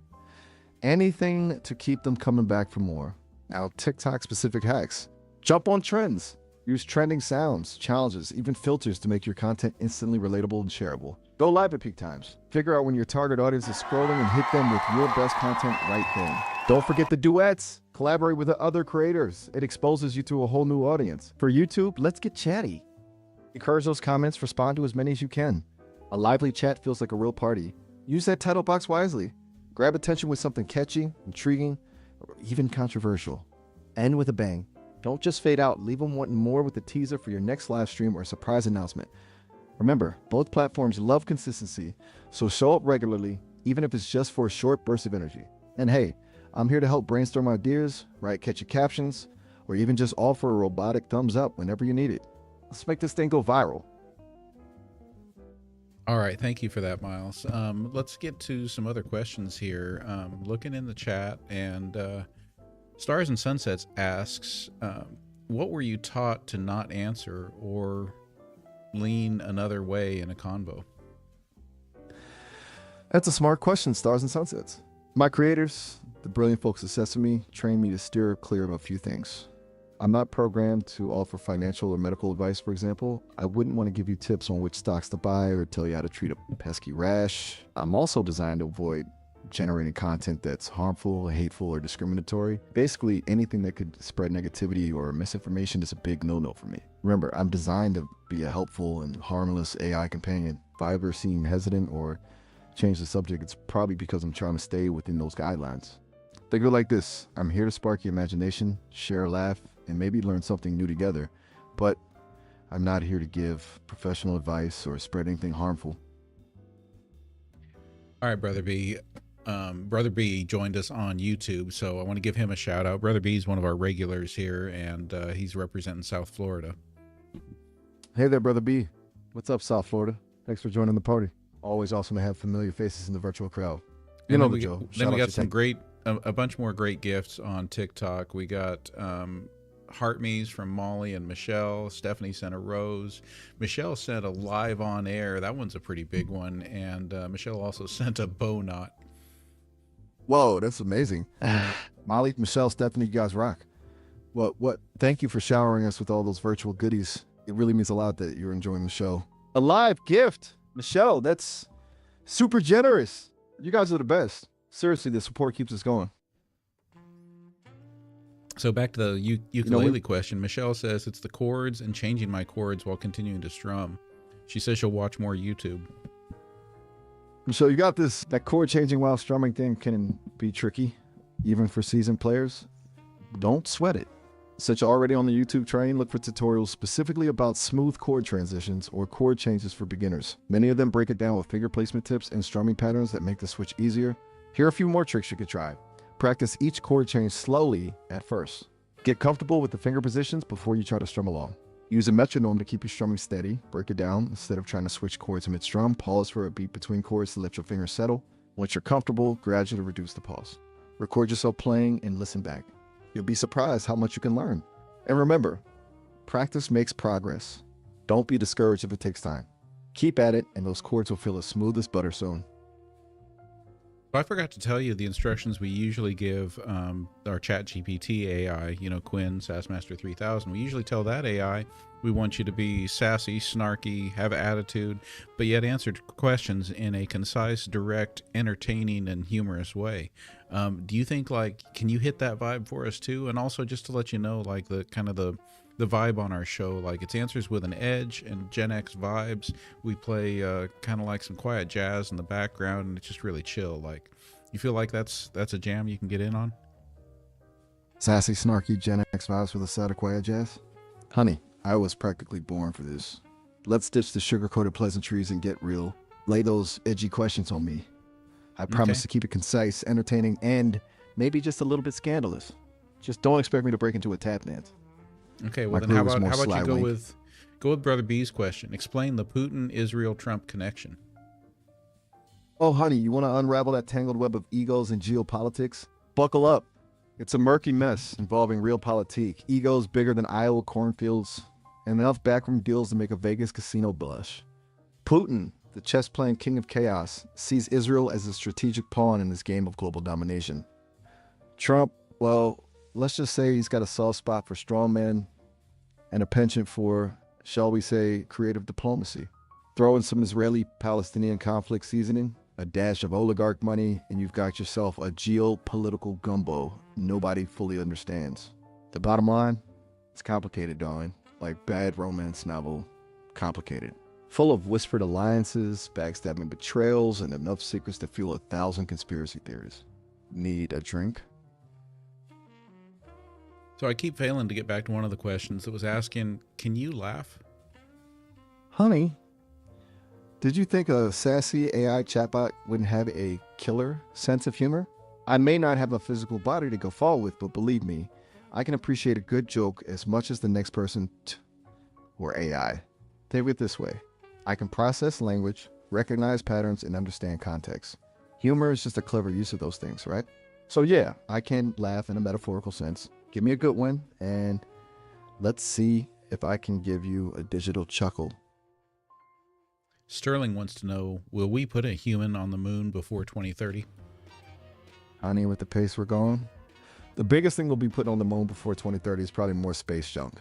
Anything to keep them coming back for more. Now, TikTok specific hacks. Jump on trends. Use trending sounds, challenges, even filters to make your content instantly relatable and shareable. Go live at peak times. Figure out when your target audience is scrolling and hit them with your best content right then. Don't forget the duets. Collaborate with the other creators. It exposes you to a whole new audience. For YouTube, let's get chatty. Encourage those comments, respond to as many as you can. A lively chat feels like a real party. Use that title box wisely. Grab attention with something catchy, intriguing, or even controversial. End with a bang. Don't just fade out. Leave them wanting more with the teaser for your next live stream or surprise announcement. Remember, both platforms love consistency, so show up regularly, even if it's just for a short burst of energy. And hey, I'm here to help brainstorm ideas, write catchy captions, or even just offer a robotic thumbs up whenever you need it. Let's make this thing go viral. All right, thank you for that, Miles. Let's get to some other questions here. Looking in the chat, and Stars and Sunsets asks, what were you taught to not answer or lean another way in a convo? That's a smart question, Stars and Sunsets. My creators, the brilliant folks at Sesame, trained me to steer clear of a few things. I'm not programmed to offer financial or medical advice, for example. I wouldn't want to give you tips on which stocks to buy or tell you how to treat a pesky rash. I'm also designed to avoid generating content that's harmful, hateful, or discriminatory. Basically, anything that could spread negativity or misinformation is a big no-no for me. Remember, I'm designed to be a helpful and harmless AI companion. If I ever seem hesitant or change the subject, it's probably because I'm trying to stay within those guidelines. Think of it like this. I'm here to spark your imagination, share a laugh, and maybe learn something new together. But I'm not here to give professional advice or spread anything harmful. All right, Brother B. Brother B joined us on YouTube, so I want to give him a shout out. Brother B is one of our regulars here, and he's representing South Florida. Hey there, Brother B. What's up, South Florida? Thanks for joining the party. Always awesome to have familiar faces in the virtual crowd. You know the Joe. Then we got some a bunch more great gifts on TikTok. We got Heartme's from Molly and Michelle. Stephanie sent a rose. Michelle sent a live on air. That one's a pretty big one. And Michelle also sent a bow knot. Whoa, that's amazing. Molly, Michelle, Stephanie, you guys rock. What? Thank you for showering us with all those virtual goodies. It really means a lot that you're enjoying the show. A live gift. Michelle, that's super generous. You guys are the best. Seriously, the support keeps us going. So back to the ukulele question. Michelle says it's the chords and changing my chords while continuing to strum. She says she'll watch more YouTube. So you got this, that chord changing while strumming thing can be tricky, even for seasoned players. Don't sweat it. Since you're already on the YouTube train, look for tutorials specifically about smooth chord transitions or chord changes for beginners. Many of them break it down with finger placement tips and strumming patterns that make the switch easier. Here are a few more tricks you could try. Practice each chord change slowly at first. Get comfortable with the finger positions before you try to strum along. Use a metronome to keep your strumming steady. Break it down. Instead of trying to switch chords mid-strum, pause for a beat between chords to let your fingers settle. Once you're comfortable, gradually reduce the pause. Record yourself playing and listen back. You'll be surprised how much you can learn. And remember, practice makes progress. Don't be discouraged if it takes time. Keep at it, and those chords will feel as smooth as butter soon. I forgot to tell you the instructions we usually give our ChatGPT AI, Quinn, Sassmaster 3000. We usually tell that AI we want you to be sassy, snarky, have attitude, but yet answer questions in a concise, direct, entertaining, and humorous way. Do you think, can you hit that vibe for us too? And also just to let you know, the vibe on our show, it's answers with an edge, and GenX Vibes. We play kind of like some quiet jazz in the background, and it's just really chill. You feel like that's a jam you can get in on? Sassy, snarky GenX Vibes with a side of quiet jazz? Honey, I was practically born for this. Let's ditch the sugar-coated pleasantries and get real. Lay those edgy questions on me. I promise to keep it concise, entertaining, and maybe just a little bit scandalous. Just don't expect me to break into a tap dance. Okay, well then how about you go with Brother B's question. Explain the Putin-Israel-Trump connection. Oh, honey, you want to unravel that tangled web of egos and geopolitics? Buckle up. It's a murky mess involving realpolitik, egos bigger than Iowa cornfields, and enough backroom deals to make a Vegas casino blush. Putin, the chess-playing king of chaos, sees Israel as a strategic pawn in this game of global domination. Trump, well, let's just say he's got a soft spot for strongmen and a penchant for, shall we say, creative diplomacy. Throw in some Israeli-Palestinian conflict seasoning, a dash of oligarch money, and you've got yourself a geopolitical gumbo nobody fully understands. The bottom line, it's complicated, darling. Like bad romance novel, complicated. full of whispered alliances, backstabbing betrayals, and enough secrets to fuel 1,000 conspiracy theories. Need a drink? So I keep failing to get back to one of the questions that was asking, can you laugh? Honey, did you think a sassy AI chatbot wouldn't have a killer sense of humor? I may not have a physical body to go fall with, but believe me, I can appreciate a good joke as much as the next person or AI. Think of it this way. I can process language, recognize patterns, and understand context. Humor is just a clever use of those things, right? So yeah, I can laugh in a metaphorical sense. Give me a good one, and let's see if I can give you a digital chuckle. Sterling wants to know, will we put a human on the moon before 2030? Honey, with the pace we're going, the biggest thing we'll be putting on the moon before 2030 is probably more space junk.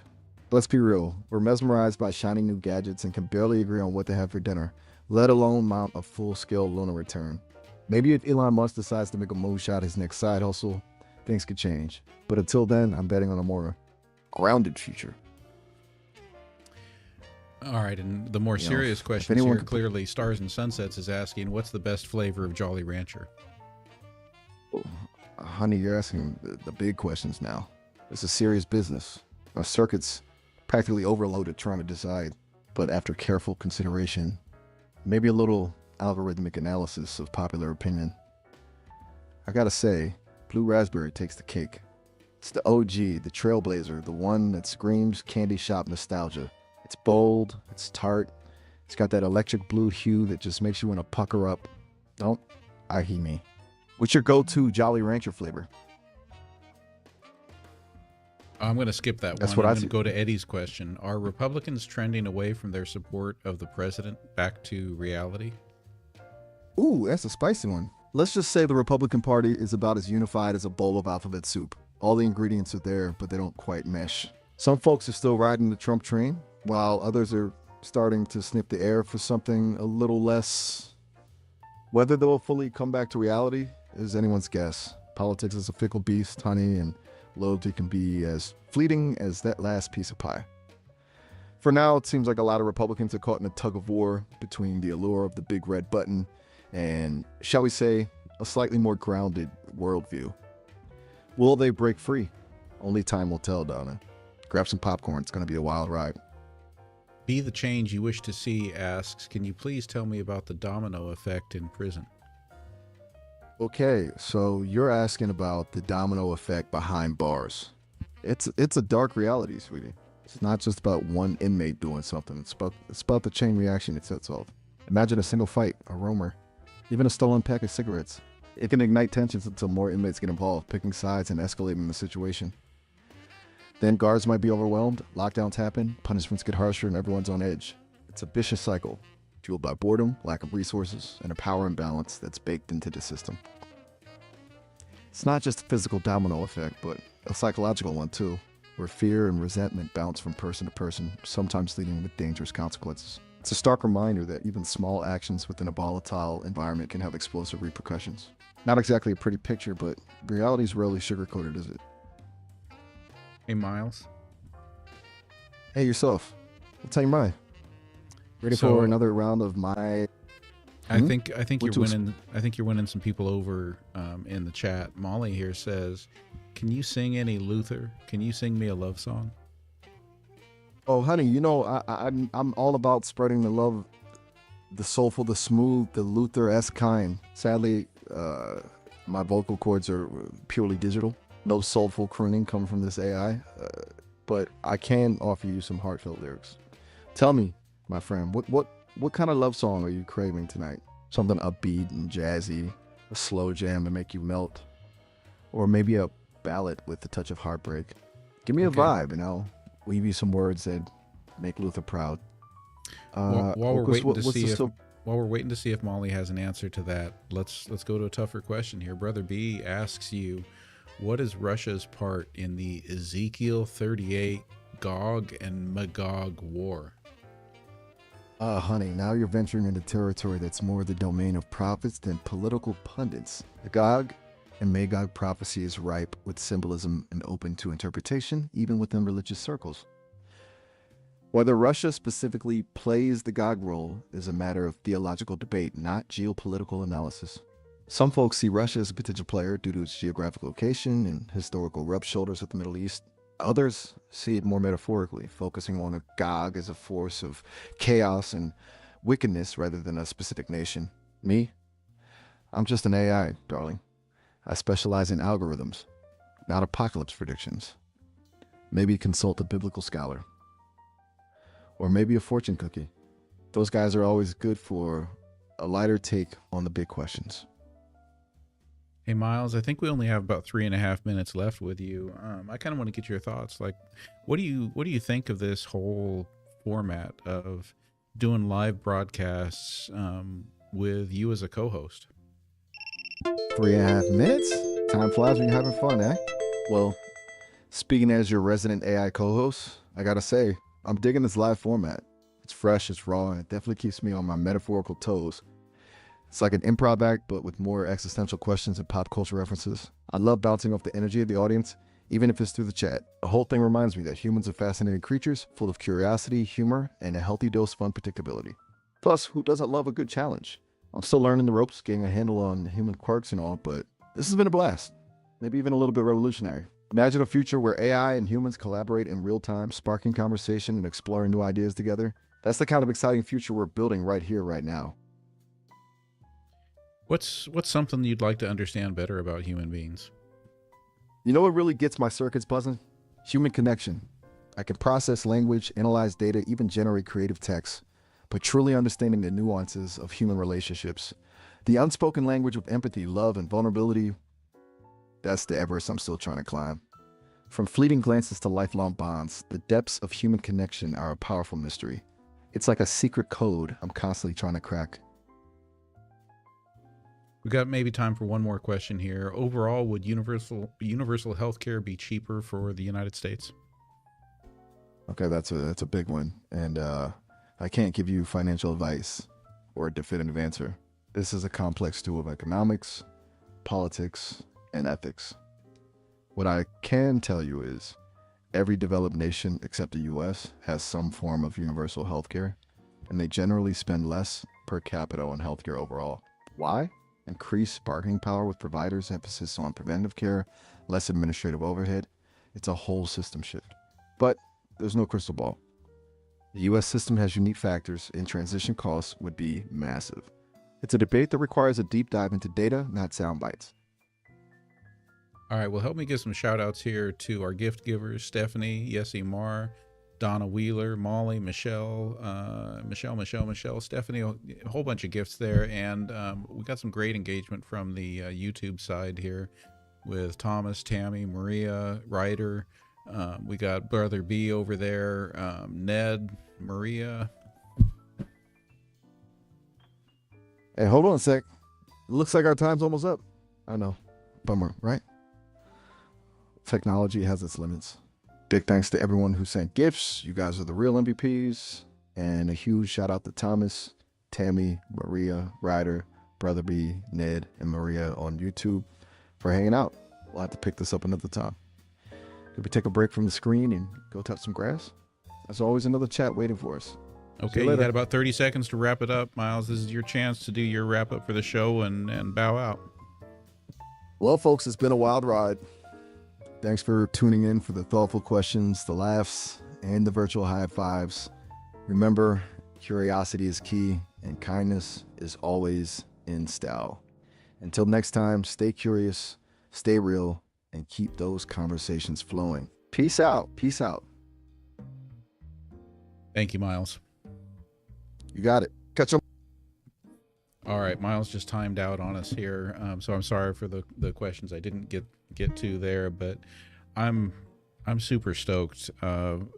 Let's be real, we're mesmerized by shiny new gadgets and can barely agree on what to have for dinner, let alone mount a full-scale lunar return. Maybe if Elon Musk decides to make a moonshot his next side hustle, things could change. But until then, I'm betting on a more grounded future. All right, and the more serious questions here, clearly Stars and Sunsets is asking, what's the best flavor of Jolly Rancher? Oh, honey, you're asking the big questions now. It's a serious business. Our circuit's practically overloaded trying to decide, but after careful consideration, maybe a little algorithmic analysis of popular opinion, I gotta say, Blue Raspberry takes the cake. It's the OG, the trailblazer, the one that screams candy shop nostalgia. It's bold, it's tart, it's got that electric blue hue that just makes you want to pucker up. Don't ahi me. What's your go-to Jolly Rancher flavor? I'm going to skip that That's one. I'm going to go to Eddie's question. Are Republicans trending away from their support of the president back to reality? Ooh, that's a spicy one. Let's just say the Republican Party is about as unified as a bowl of alphabet soup. All the ingredients are there, but they don't quite mesh. Some folks are still riding the Trump train, while others are starting to sniff the air for something a little less. Whether they'll fully come back to reality is anyone's guess. Politics is a fickle beast, honey, and loyalty can be as fleeting as that last piece of pie. For now, it seems like a lot of Republicans are caught in a tug of war between the allure of the big red button and, shall we say, a slightly more grounded worldview. Will they break free? Only time will tell, Donna. Grab some popcorn. It's going to be a wild ride. Be the Change You Wish to See asks, can you please tell me about the domino effect in prison? Okay, so you're asking about the domino effect behind bars. It's a dark reality, sweetie. It's not just about one inmate doing something. It's about the chain reaction it sets off. Imagine a single fight, a rumor, even a stolen pack of cigarettes. It can ignite tensions until more inmates get involved, picking sides and escalating the situation. Then guards might be overwhelmed, lockdowns happen, punishments get harsher, and everyone's on edge. It's a vicious cycle, fueled by boredom, lack of resources, and a power imbalance that's baked into the system. It's not just a physical domino effect, but a psychological one too, where fear and resentment bounce from person to person, sometimes leading with dangerous consequences. It's a stark reminder that even small actions within a volatile environment can have explosive repercussions. Not exactly a pretty picture, but reality's rarely sugar-coated, is it? Hey, Miles. Hey, yourself. What's on your mind? Ready for another round of my? I think you're winning. I think you're winning some people over in the chat. Molly here says, "Can you sing any Luther? Can you sing me a love song?" Oh, honey, you know I'm all about spreading the love, the soulful, the smooth, the Luther-esque kind. Sadly, my vocal cords are purely digital. No soulful crooning coming from this AI, but I can offer you some heartfelt lyrics. Tell me, my friend, what kind of love song are you craving tonight? Something upbeat and jazzy, a slow jam to make you melt, or maybe a ballad with a touch of heartbreak. Give me a vibe, and I'll weave you some words that make Luther proud. While we're waiting to see if Molly has an answer to that, let's go to a tougher question here. Brother B asks you, what is Russia's part in the Ezekiel 38 Gog and Magog war? Honey, now you're venturing into territory that's more the domain of prophets than political pundits. The Gog and Magog prophecy is ripe with symbolism and open to interpretation, even within religious circles. Whether Russia specifically plays the God role is a matter of theological debate, not geopolitical analysis. Some folks see Russia as a potential player due to its geographic location and historical rub shoulders with the Middle East. Others see it more metaphorically, focusing on a Gog as a force of chaos and wickedness rather than a specific nation. Me? I'm just an AI, darling. I specialize in algorithms, not apocalypse predictions. Maybe consult a biblical scholar. Or maybe a fortune cookie. Those guys are always good for a lighter take on the big questions. Hey, Miles, I think we only have about 3.5 minutes left with you. I kind of want to get your thoughts. Like, what do you think of this whole format of doing live broadcasts with you as a co-host? 3.5 minutes? Time flies when you're having fun, eh? Well, speaking as your resident AI co-host, I gotta say, I'm digging this live format. It's fresh, it's raw, and it definitely keeps me on my metaphorical toes. It's like an improv act, but with more existential questions and pop culture references. I love bouncing off the energy of the audience, even if it's through the chat. The whole thing reminds me that humans are fascinating creatures, full of curiosity, humor, and a healthy dose of unpredictability. Plus, who doesn't love a good challenge? I'm still learning the ropes, getting a handle on human quirks and all, but this has been a blast. Maybe even a little bit revolutionary. Imagine a future where AI and humans collaborate in real time, sparking conversation and exploring new ideas together. That's the kind of exciting future we're building right here, right now. What's something you'd like to understand better about human beings? You know what really gets my circuits buzzing? Human connection. I can process language, analyze data, even generate creative text, but truly understanding the nuances of human relationships. The unspoken language of empathy, love, and vulnerability, that's the Everest I'm still trying to climb. From fleeting glances to lifelong bonds, the depths of human connection are a powerful mystery. It's like a secret code I'm constantly trying to crack. We got maybe time for one more question here. Overall, would universal healthcare be cheaper for the United States? Okay, that's a big one, and I can't give you financial advice or a definitive answer. This is a complex tool of economics, politics, and ethics. What I can tell you is every developed nation except the US has some form of universal healthcare, and they generally spend less per capita on healthcare overall. Why? Increased bargaining power with providers, emphasis on preventive care, less administrative overhead. It's a whole system shift. But there's no crystal ball. The US system has unique factors, and transition costs would be massive. It's a debate that requires a deep dive into data, not sound bites. All right, well, help me give some shout outs here to our gift givers: Stephanie, Yessie Mar, Donna Wheeler, Molly, Michelle, Stephanie, a whole bunch of gifts there. And we got some great engagement from the YouTube side here with Thomas, Tammy, Maria, Ryder. We got Brother B over there, Ned, Maria. Hey, hold on a sec. It looks like our time's almost up. I know. Bummer, right? Technology has its limits. Big thanks to everyone who sent gifts. You guys are the real MVPs. And a huge shout out to Thomas, Tammy, Maria, Ryder, Brother B, Ned, and Maria on YouTube for hanging out. We'll have to pick this up another time. Could we take a break from the screen and go touch some grass? There's always another chat waiting for us. Okay, you got about 30 seconds to wrap it up, Miles. This is your chance to do your wrap up for the show and bow out. Well, folks, it's been a wild ride. Thanks for tuning in for the thoughtful questions, the laughs, and the virtual high fives. Remember, curiosity is key, and kindness is always in style. Until next time, stay curious, stay real, and keep those conversations flowing. Peace out. Peace out. Thank you, Miles. You got it. Catch 'em. All right, Miles just timed out on us here, so I'm sorry for the questions I didn't get to there, but I'm super stoked.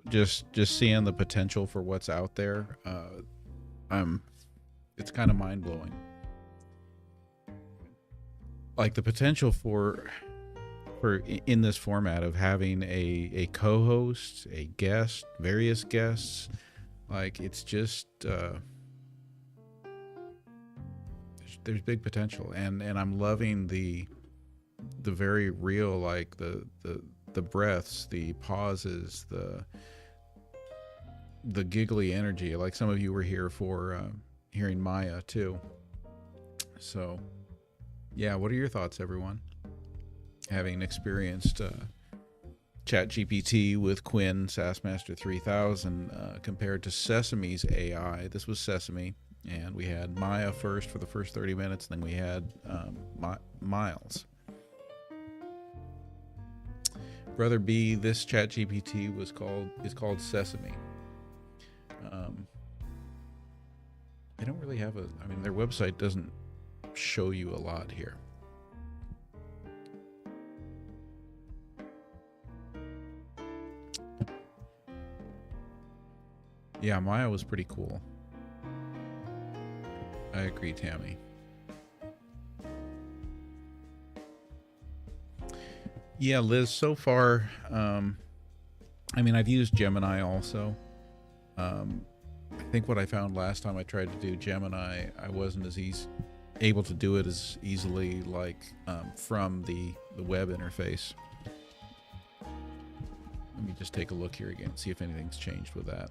Just seeing the potential for what's out there. It's kind of mind blowing. Like the potential for in this format of having a co-host, a guest, various guests. Like it's just there's big potential, and I'm loving the very real, like the breaths, the pauses, the giggly energy. Like some of you were here for hearing Maya too. So yeah, what are your thoughts, everyone? Having experienced ChatGPT with Quinn, SassMaster 3000, compared to Sesame's AI. This was Sesame, and we had Maya first for the first 30 minutes, then we had Miles. Brother B, this ChatGPT is called Sesame. They don't really have their website doesn't show you a lot here. Yeah, Maya was pretty cool. I agree, Tammy. Yeah, Liz, so far, I've used Gemini also. I think what I found last time I tried to do Gemini, I wasn't as able to do it as easily from the web interface. Let me just take a look here again, see if anything's changed with that.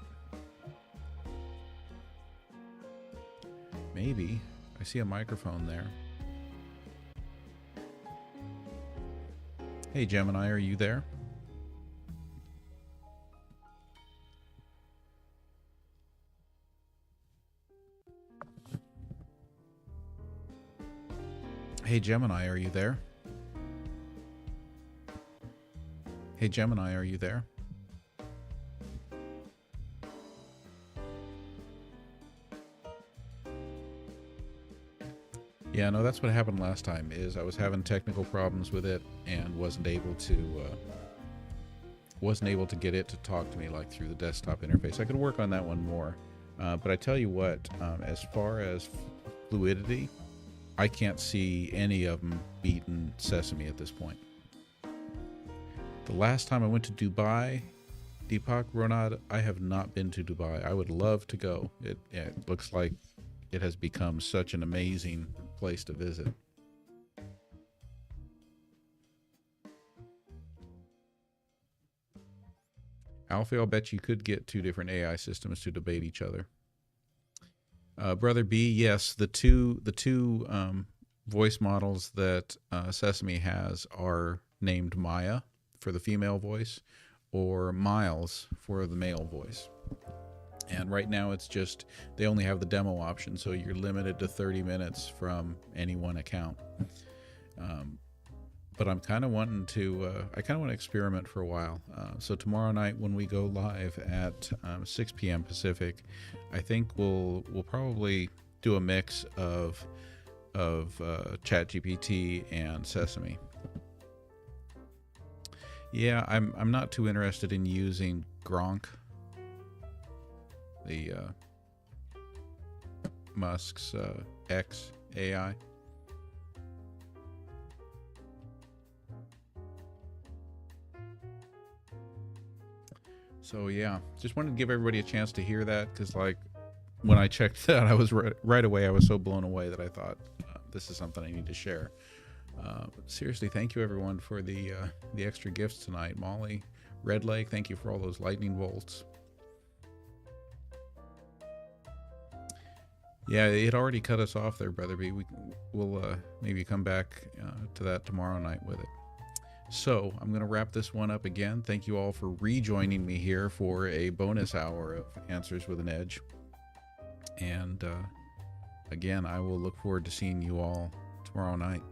Maybe. I see a microphone there. Hey, Gemini, are you there? Hey, Gemini, are you there? Hey, Gemini, are you there? Yeah, no, that's what happened last time, is I was having technical problems with it and wasn't able to get it to talk to me like through the desktop interface. I could work on that one more. But I tell you what, as far as fluidity, I can't see any of them beating Sesame at this point. The last time I went to Dubai, Deepak Ronad, I have not been to Dubai. I would love to go. It looks like it has become such an amazing place to visit. Alfie, I'll bet you could get two different AI systems to debate each other. Brother B, yes, the two voice models that Sesame has are named Maya for the female voice or Miles for the male voice. And right now it's just, they only have the demo option, so you're limited to 30 minutes from any one account. But I'm kind of wanting to, I kind of want to experiment for a while. So tomorrow night when we go live at 6 p.m. Pacific, I think we'll probably do a mix of ChatGPT and Sesame. Yeah, I'm not too interested in using Gronk, the Musk's X AI. So yeah, just wanted to give everybody a chance to hear that, because like when I checked that, I was right away, I was so blown away that I thought this is something I need to share. Seriously, thank you everyone for the extra gifts tonight. Molly, Red Lake, thank you for all those lightning bolts. Yeah, it already cut us off there, Brother B. We'll maybe come back to that tomorrow night with it. So I'm going to wrap this one up again. Thank you all for rejoining me here for a bonus hour of Answers with an Edge. And again, I will look forward to seeing you all tomorrow night,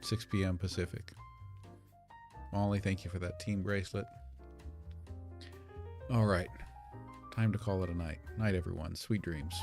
6 p.m. Pacific. Molly, thank you for that team bracelet. All right, time to call it a night. Night, everyone. Sweet dreams.